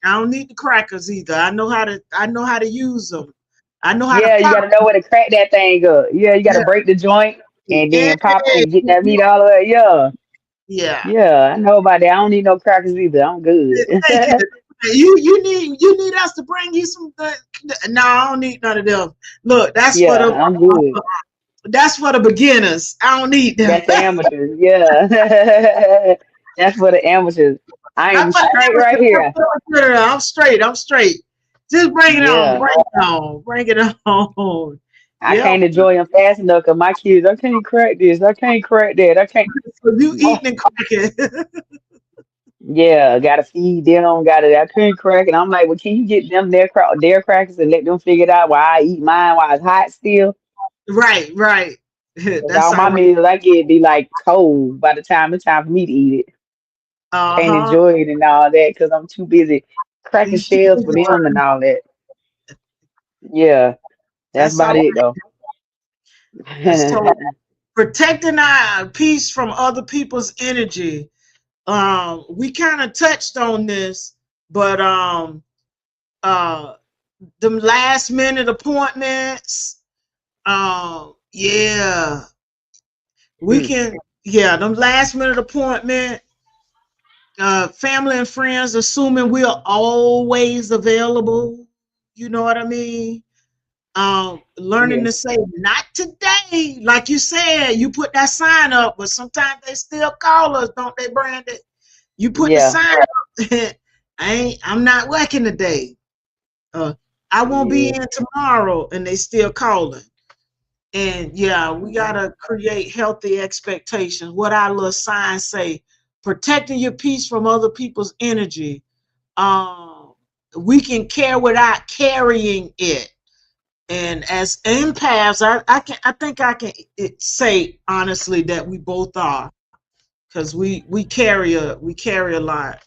I don't need the crackers either. I know how to use them. I know how to Yeah, you pop. gotta know where to crack that thing up. Yeah, you gotta Yeah, break the joint and yeah, then pop it and get that meat all the way. Yeah. yeah. Yeah, I know about that. I don't need no crackers either. I'm good. Thank you. You need us to bring you some. No, I don't need none of them. Look, Yeah, I'm good. that's for the beginners. I don't need them. That's the amateurs. Yeah. That's for the amateurs. I am I'm for straight the right here. amateurs. I'm straight. I'm straight. Just bring it on. Yeah. Bring it on. Bring it on. I Yep. can't enjoy them fast enough because my kids, I can't crack this. I can't crack that. I can't. So you Oh, eating and cracking. yeah, gotta feed them. Gotta. I couldn't crack it. I'm like, well, can you get them their crackers and let them figure it out while I eat mine while it's hot still? Right, right. Because That's all all my right. meals I get be like cold by the time it's time for me to eat it. Can't Uh-huh. enjoy it and all that because I'm too busy cracking You too shells for busy them and working. all that. Yeah, that's That's all about it right. though. That's totally protecting our peace from other people's energy. We kind of touched on this, but uh them last minute appointments, yeah, we Mm, can, yeah, them last minute appointment, family and friends assuming we're always available. You know what I mean? Learning yeah, to say not today, like you said, you put that sign up, but sometimes they still call us, don't they, Brandon? You put the yeah, sign up. I'm not working today. Uh, I won't be yeah. in tomorrow, and they still calling. And yeah, we gotta create healthy expectations. What our little signs say, protecting your peace from other people's energy. Um, we can care without carrying it. And as empaths, I think I can say honestly that we both are, because we carry a lot.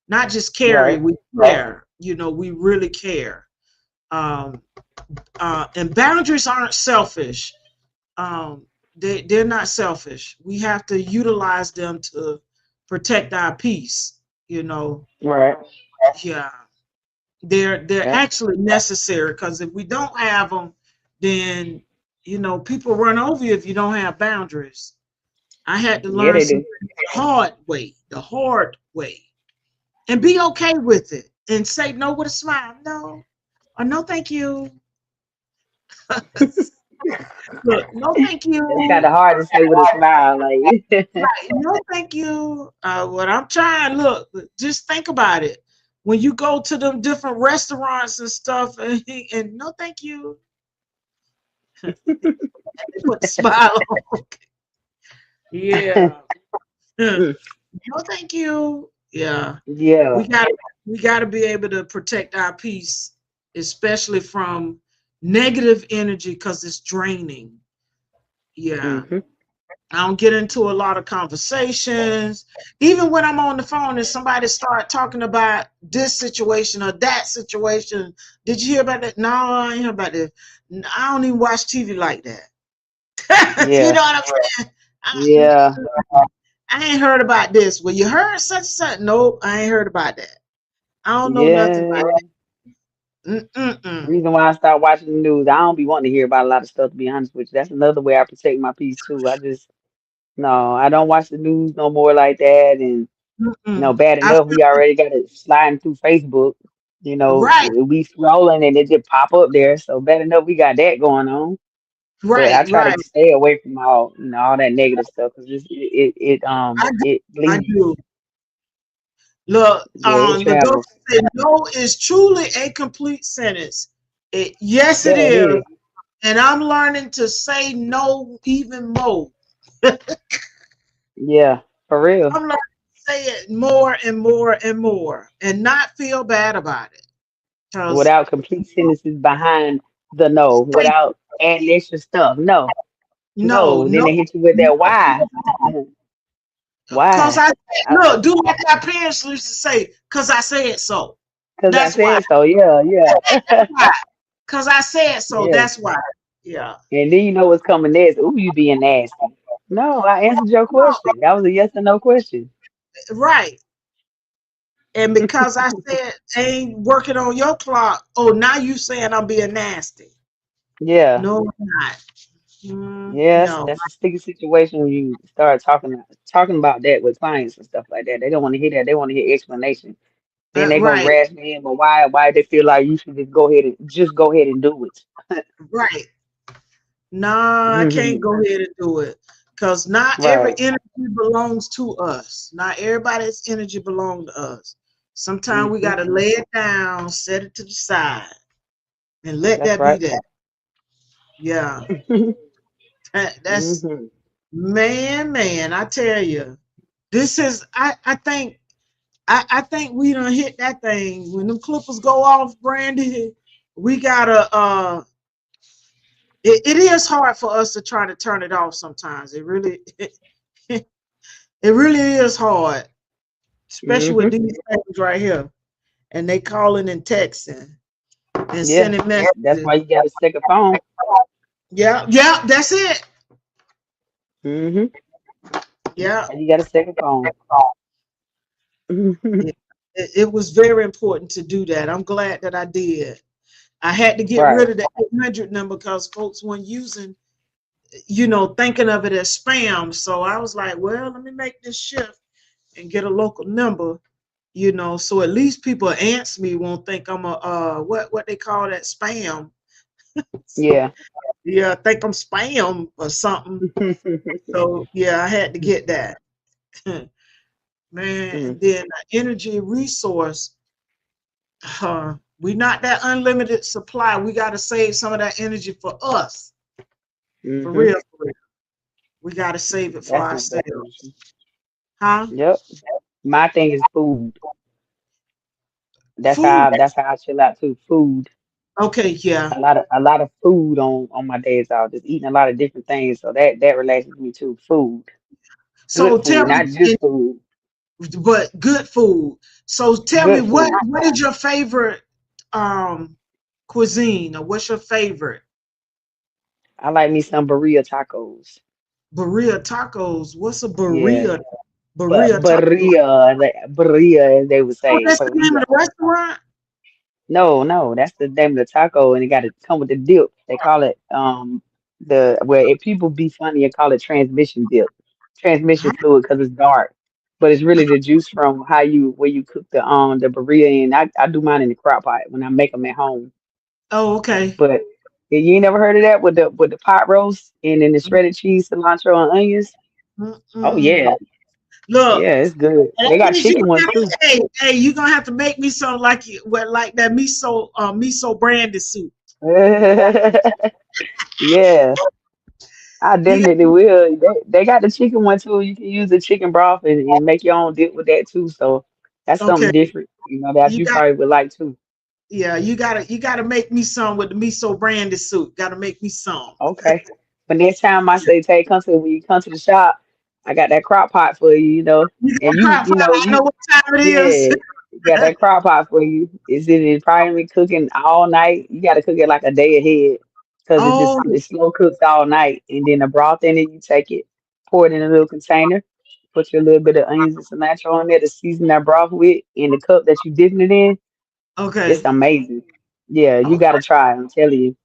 Not just carry, Right, we care. We really care. Um, and boundaries aren't selfish. They're not selfish. We have to utilize them to protect our peace. You know, right. yeah. They're Yep. actually necessary, because if we don't have them, then people run over you if you don't have boundaries. I had to Yeah, learn they some do. the hard way, and be okay with it, and say no with a smile, no, or no, thank you. Look, no, thank That's kind of you. hard to say with a smile, like. Right, no, thank you. What I'm trying, look, just think about it. When you go to them different restaurants and stuff, and no, thank you, they put the smile on. Yeah. Mm, No, thank you. Yeah. yeah. We got we got to be able to protect our peace, especially from negative energy, because it's draining. Yeah. Hmm. I don't get into a lot of conversations. Even when I'm on the phone and somebody start talking about this situation or that situation, did you hear about that? No, I ain't hear about that. I don't even watch TV like that. You Yeah. know what I'm saying? Yeah. I ain't heard about this. Well, you heard such and such? Nope, I ain't heard about that. I don't know nothing about Yeah. that. Mm-mm-mm. Reason why I stopped watching the news, I don't be wanting to hear about a lot of stuff, to be honest with you. That's another way I protect my peace too. I just no, I don't watch the news no more like that. And Mm-mm. bad I enough, we already got it sliding through Facebook. right, We scrolling and it just pop up there. So bad enough, we got that going on. But I right, try right. to stay away from all that negative stuff because I do. it I leads, do. Look, yeah, it the ghost travels. said no is truly a complete sentence. Yes, it Yeah, it is. is. And I'm learning to say no even more. Yeah, for real. I'm learning to say it more and more and more and not feel bad about it. Because Without complete sentences behind the no, without adding extra stuff. No, no, no. Then no, they hit you with that why. because Why? I said, look, do like my parents used to say, because I said so. Because I That's why. said so. Yeah, yeah. Because I said so. Yeah. That's why. Yeah. And then you know what's coming next. Ooh, you being nasty. No, I answered your question. That was a yes or no question. Right. And because I said ain't working on your clock, oh, now you saying I'm being nasty. Yeah. No, I'm not. Yes, No. that's a sticky situation when you start talking about that with clients and stuff like that. They don't want to hear that. They want to hear explanation. Then they're gonna Right. grasp me in, but why they feel like you should just go ahead and do it. Right. Nah, I can't go ahead and do it. Because not every Right. energy belongs to us. Not everybody's energy belongs to us. Sometimes we Hmm. got to lay it down, set it to the side, and let That's that be right. that. Yeah. That's Hmm. man, I tell you. This is I think we done hit that thing. When them clippers go off, Brandy, we gotta it is hard for us to try to turn it off sometimes. It really it really is hard, especially with Hmm. these things right here. And they calling and texting and Yeah. sending That's messages. why you got a second phone. Yeah, yeah, that's it. Hmm. Yeah. You got a second phone. Yeah. It was very important to do that. I'm glad that I did. I had to get Right. rid of the 800 number because folks weren't using, thinking of it as spam. So I was like, well, let me make this shift and get a local number, so at least people answer me won't think I'm a what they call that, spam. Yeah. Yeah, think I'm spam or something. So yeah, I had to get that. Man, Mm-hmm. and then energy resource. We not that unlimited supply. We got to save some of that energy for us. For Hmm. real, for real. We got to save it for That's important. ourselves. Huh? Yep. My thing is food. Food. That's how I chill out too. Food. Okay, yeah. A lot of food on my days out. Just eating a lot of different things. So that relaxes me too. Food. So Good tell food, me, not just food. but good food. So tell me, Good what food. what is your favorite um cuisine, or what's your favorite? I like me some burrito tacos. Burrito tacos. What's a Yeah. burrito? But Burrito taco. burrito, as they would Oh, say. that's the name of Burrito. the restaurant? No, that's the name of the taco, and it got to come with the dip. They call it the where if people be funny and call it transmission dip, transmission fluid because it's dark, but it's really the juice from how you where you cook the burrito. And I do mine in the crock pot when I make them at home. Oh, okay. But you ain't never heard of that with the pot roast and then the shredded cheese, cilantro, and onions. Oh Mm-mm. yeah, Look, yeah, it's good. that They got means you chicken ones gonna too. have to, hey, you gonna have to make me some like like that miso brandy soup. Yeah. I You got definitely will. They got the chicken one too. You can use the chicken broth and make your own dip with that too. So that's okay. something different, that You you got probably would like too. yeah. You gotta make me some with the miso brandy soup. Gotta make me some. Okay. But next time I say, Tay, when you come to the shop, I got that crock pot for you. You And got crop pot. I know what time it is. yeah, you got that crock pot for you. It's probably cooking all night. You got to cook it like a day ahead because Oh, it slow cooks all night. And then the broth in it, you take it, pour it in a little container, put your little bit of onions and cilantro on there to season that broth with in the cup that you dipping it in. It's okay. amazing. Yeah, you got to Okay. try it. I'm telling you,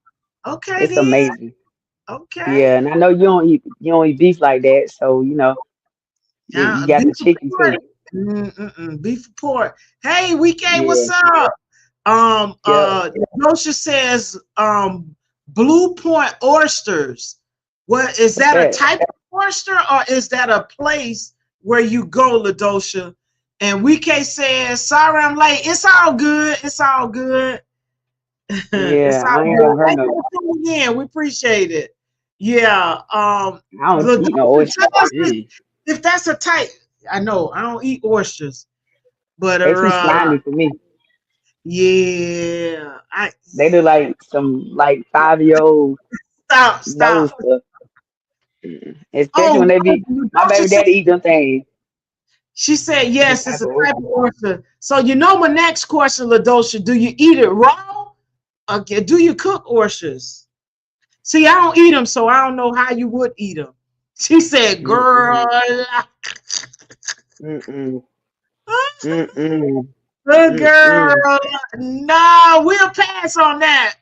Okay it's then. amazing. Yeah, Okay. and I know you don't eat beef like that, so you got Beef the for chicken pork. too. Beef for pork. Hey, weekend, Yeah, what's up? yeah, Nosha says, Blue Point oysters. What is what's that a that? type of oyster or is that a place where you go, Ladosha? And Wike says, sorry I'm late. It's all good. It's all good. It's Yeah, all I ain't good. never heard Thank you no. for coming in. We appreciate it. Yeah. I don't Ladosha, eat no tell oysters. us Mm. if that's a type. I know I don't eat oysters, but They too slimy for me. yeah, I They do like some like 5-year-old stop. nose stuff. Mm. Especially when Oh, they be my Ladosha baby said daddy eat them things. she said It's a yes, it's type a of type oyster. of oyster. So you know my next question, Ladosha, do you eat it raw? Okay, do you cook oysters? See, I don't eat them, so I don't know how you would eat them. She said, "Girl, Mm-mm, mm-mm, mm-mm, good mm-mm, girl, no, we'll pass on that.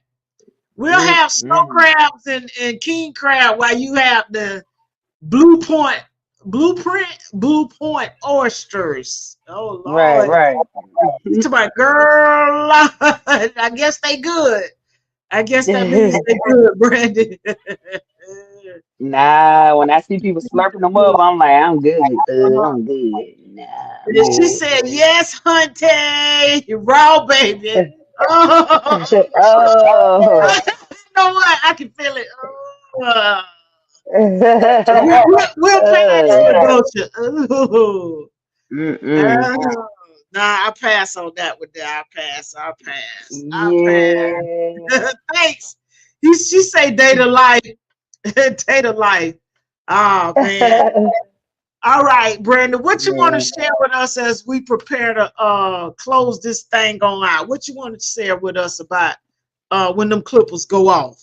We'll have snow mm-mm. crabs and king crab while you have the Blue Point, Blue Point oysters. Oh Right, Lord, right. to my girl, I guess they good. I guess that means they good, Brandon. Nah, when I see people slurping them up, I'm like, I'm good, thug. I'm good. Nah, I'm And she good. said, "Yes, Hunty, raw baby." Oh, Oh. you know what? I can feel it. Oh. We'll pass, Ladosha. Ooh. Mm-mm. Uh, nah, I pass on that one there. I pass. I pass. I Yeah. pass. Thanks. She say data life. Data life. Oh man. All right, Brandon. What you want to Yeah. share with us as we prepare to close this thing on out? What you want to share with us about when them clippers go off?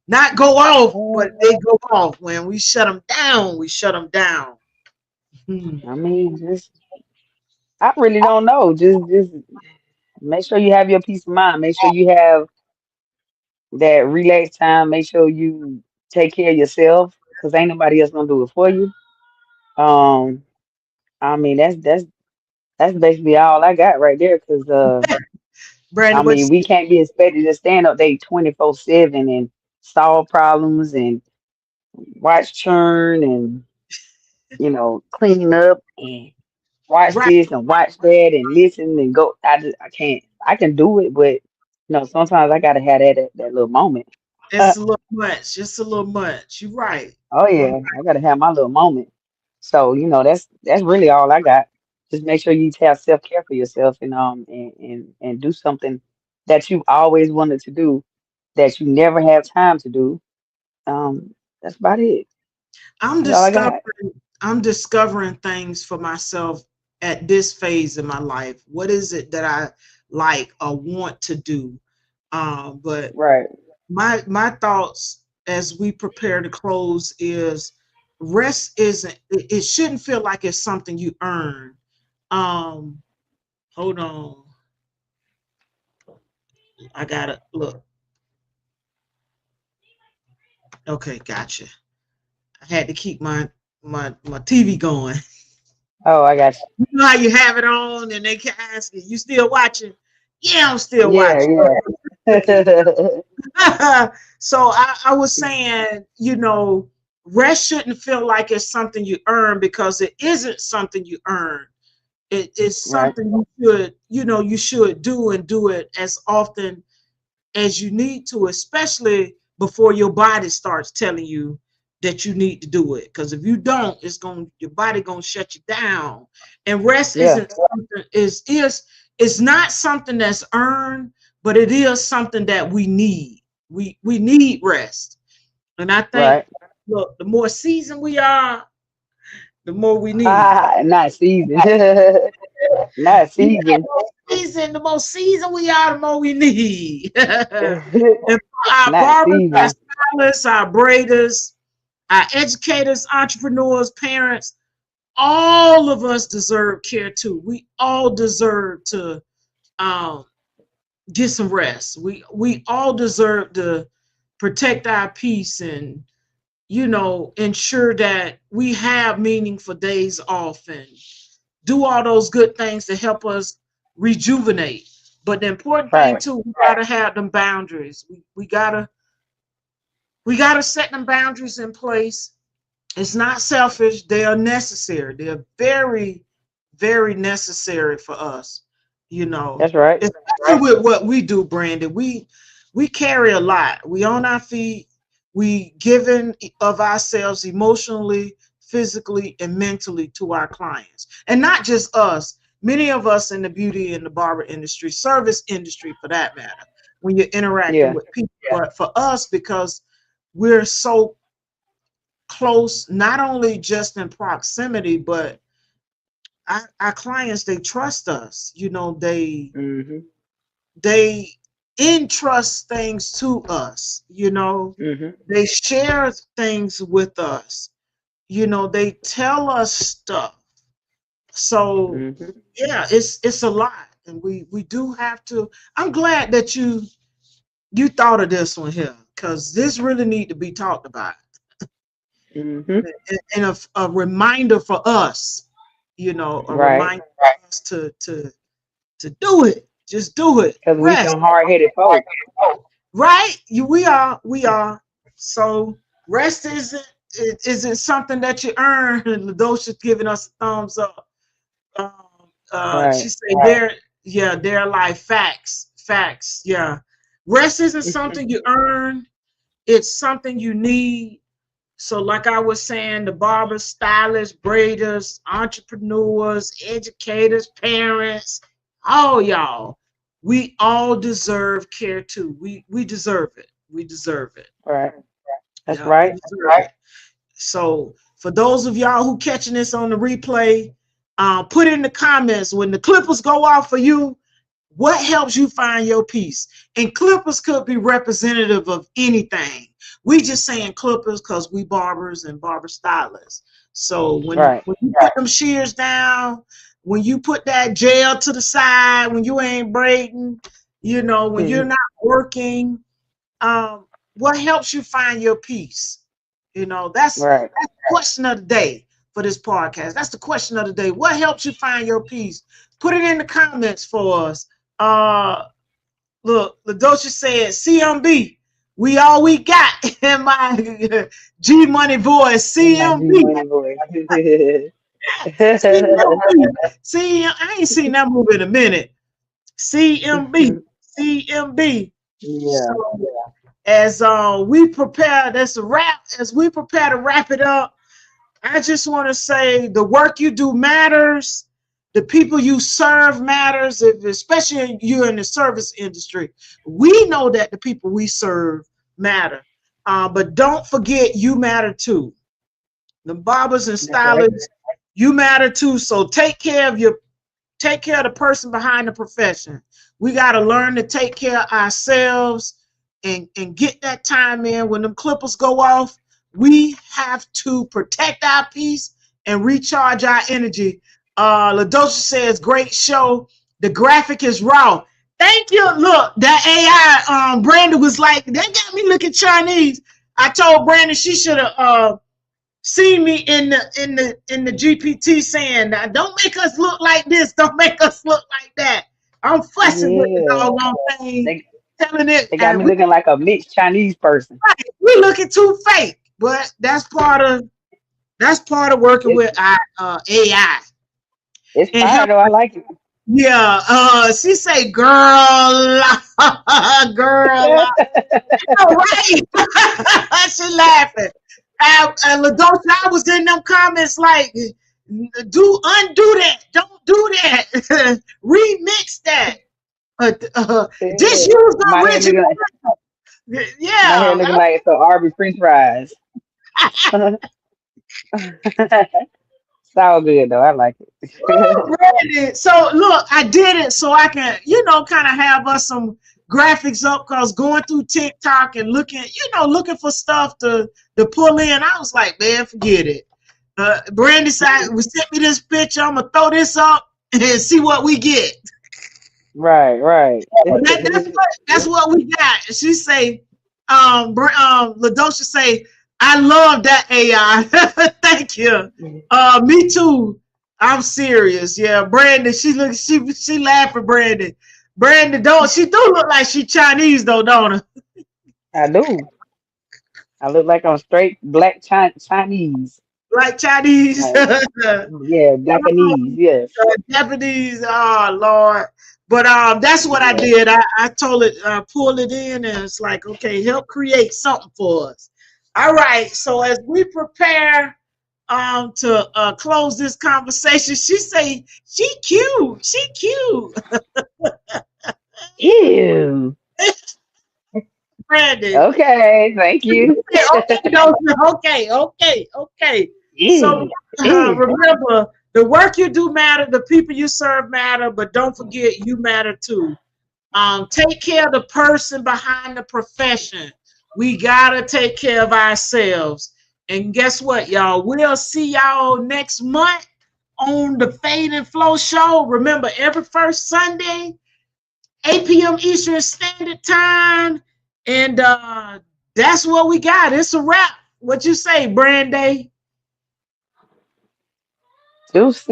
Not go off, but they go off. When we shut them down, we shut them down. Hmm. I mean, I really don't know. Just make sure you have your peace of mind. Make sure you have that relax time. Make sure you take care of yourself because ain't nobody else gonna do it for you. Um, I mean, that's basically all I got right there. Cause I Brandon, what mean, we can't be expected to stand up there 24/7 and solve problems and watch churn and clean up and watch right? this and watch that and listen and go. I can't. I can do it, but sometimes I gotta have that little moment. It's a little much. Just a little much. You're right. Oh You yeah, I gotta have my little moment. So that's really all I got. Just make sure you have self care for yourself and do something that you always wanted to do that you never have time to do. That's about it. I'm That's all I got. discovering I'm discovering things for myself at this phase in my life. What is it that I like or want to do? But Right. my thoughts as we prepare to close is rest isn't it shouldn't feel like it's something you earn. Um, hold on. I gotta look. Okay, gotcha. I had to keep my TV going. Oh, I got You know how you have it on and they can ask you still watching? Yeah, I'm still you. watching. Yeah, yeah. So I was saying, rest shouldn't feel like it's something you earn because it isn't something you earn. It is Right. something you should do and do it as often as you need to, especially before your body starts telling you that you need to do it. Because if you don't, your body gonna shut you down. And rest Yeah. isn't something is not something that's earned, but it is something that we need. We need rest. And I think, Right. look, the more seasoned we are, the more we need. Ah, not season. Not Yeah, season. the more seasoned we are, the more we need. And our Not barbers, our season. stylists, our braiders, our educators, entrepreneurs, parents, all of us deserve care too. We all deserve to um, get some rest. We all deserve to protect our peace and ensure that we have meaningful days off and do all those good things to help us rejuvenate. But the important thing Right. too, we gotta have them boundaries. We gotta set them boundaries in place. It's not selfish. They are necessary. They're very, very necessary for us. That's right. Especially with what we do, Brandon. We carry a lot. We on our feet. We giving of ourselves emotionally, physically, and mentally to our clients, and not just us. Many of us in the beauty and the barber industry, service industry for that matter, when you're interacting Yeah. with people. But for us, because we're so close, not only just in proximity, but our clients, they trust us. Mhm. They entrust things to us. Mhm. They share things with us. They tell us stuff. So Mhm. yeah, it's a lot, and we do have to. I'm glad that you thought of this one here because this really need to be talked about. Mhm. And a reminder for us, a Right. reminder for us to do it. Just do it. Because we Rest. some hard headed folks. Right? We are. So rest isn't something that you earn. Ladosha's giving us a thumbs up. She Right. said they're like facts. Facts. Yeah. Rest isn't something you earn. It's something you need. So, like I was saying, the barbers, stylists, braiders, entrepreneurs, educators, parents, all y'all, we all deserve care too. We deserve it. We deserve it. Right. That's Yeah, we right. deserve it. So, for those of y'all who catching this on the replay, put in the comments when the clippers go off for you. What helps you find your peace? And clippers could be representative of anything. We just saying clippers because we barbers and barber stylists. So when Right. when you put them shears down, when you put that gel to the side, when you ain't braiding, when you're Mhm. not working, what helps you find your peace? That's Right. the question of the day for this podcast. That's the question of the day. What helps you find your peace? Put it in the comments for us. Uh, Look, Ladosha said, CMB, we all we got in my G Money voice. In my G CMB, Money voice. CMB. See, I ain't seen that movie in a minute. CMB, CMB. So Yeah. as we prepare, that's a wrap. As we prepare to wrap it up, I just want to say the work you do matters. The people you serve matters, especially you're in the service industry. We know that the people we serve matter. But don't forget you matter too. The barbers and That's right. stylists, you matter too. So take care of the person behind the profession. We got to learn to take care of ourselves and get that time in. When them clippers go off, we have to protect our peace and recharge our energy. LaDosha says, great show. The graphic is raw. Thank you. Look, that AI, Brandon was like, that got me looking Chinese. I told Brandon she should have seen me in the GPT saying, now, don't make us look like this, don't make us look like that. I'm fussing with the Yeah. doggone thing, They telling it, they got and me looking like a mixed Chinese person. we looking too fake. But that's part of working It, with AI. it's And fire help. though. I like it. Yeah, she say, girl, girl, all right. She laughing. And LaDocha, I was in them comments like, undo that. Don't do that. Remix that. Just Yeah. use the My hair looking original. like my hair Yeah. looking like some Arby French fries. Sound good though. I like it. Ready. So look, I did it so I can, kind of have us some graphics up because going through TikTok and looking for stuff to pull in. I was like, man, forget it. Brandi said, sent me this picture. I'm gonna throw this up and see what we get. Right, right. That's what we got. She say, LaDocha say, I love that AI. Thank you. Me too. I'm serious. Yeah, Brandon. She laughing. Brandon. Brandon don't. She do look like she Chinese though, don't her? I do. I look like I'm straight black Chinese. Like Chinese. Like, yeah, Japanese. Yes. Japanese. Oh Lord. But that's what I Yeah. did. I told it, pull it in, and it's like, okay, help create something for us. All right. So as we prepare to close this conversation, she say she cute. She cute. Ew. Brandon. Okay, thank you. Okay, no, okay, okay, okay. So Ew. Ew. remember, the work you do matter, the people you serve matter, but don't forget you matter too. Take care of the person behind the profession. We gotta take care of ourselves. And guess what, y'all? We'll see y'all next month on the Fade and Flow show. Remember, every first Sunday, 8 p.m. Eastern Standard Time. And that's what we got. It's a wrap. What you say, Brandy? Deuces.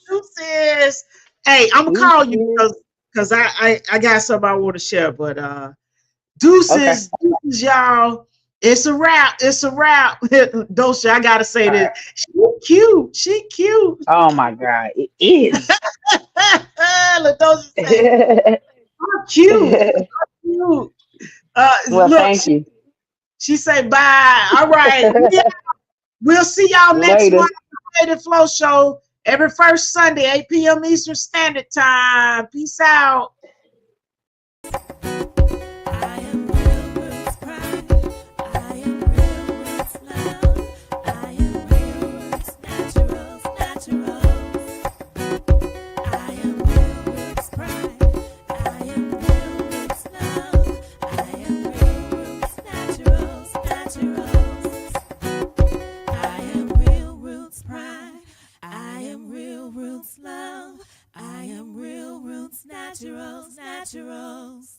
Deuces. Hey, I'm gonna call you Deuces. because I got something I want to share. But Okay. deuces, y'all. It's a wrap. It's a wrap. Dosha, I gotta say All this. right. She cute. She cute. Oh my God. It is. Dosha say, I'm cute. Cute. Well, Look, thank you. she say bye. All right. Yeah, we'll see y'all next Later. month on the Fade and Flow show every first Sunday, 8 p.m. Eastern Standard Time. Peace out. I am real roots pride. I am real roots love. I am real roots naturals, naturals. I am real roots pride. I am real roots love. I am real roots naturals, naturals. I am real roots pride. I am real roots love. I am real roots naturals, naturals.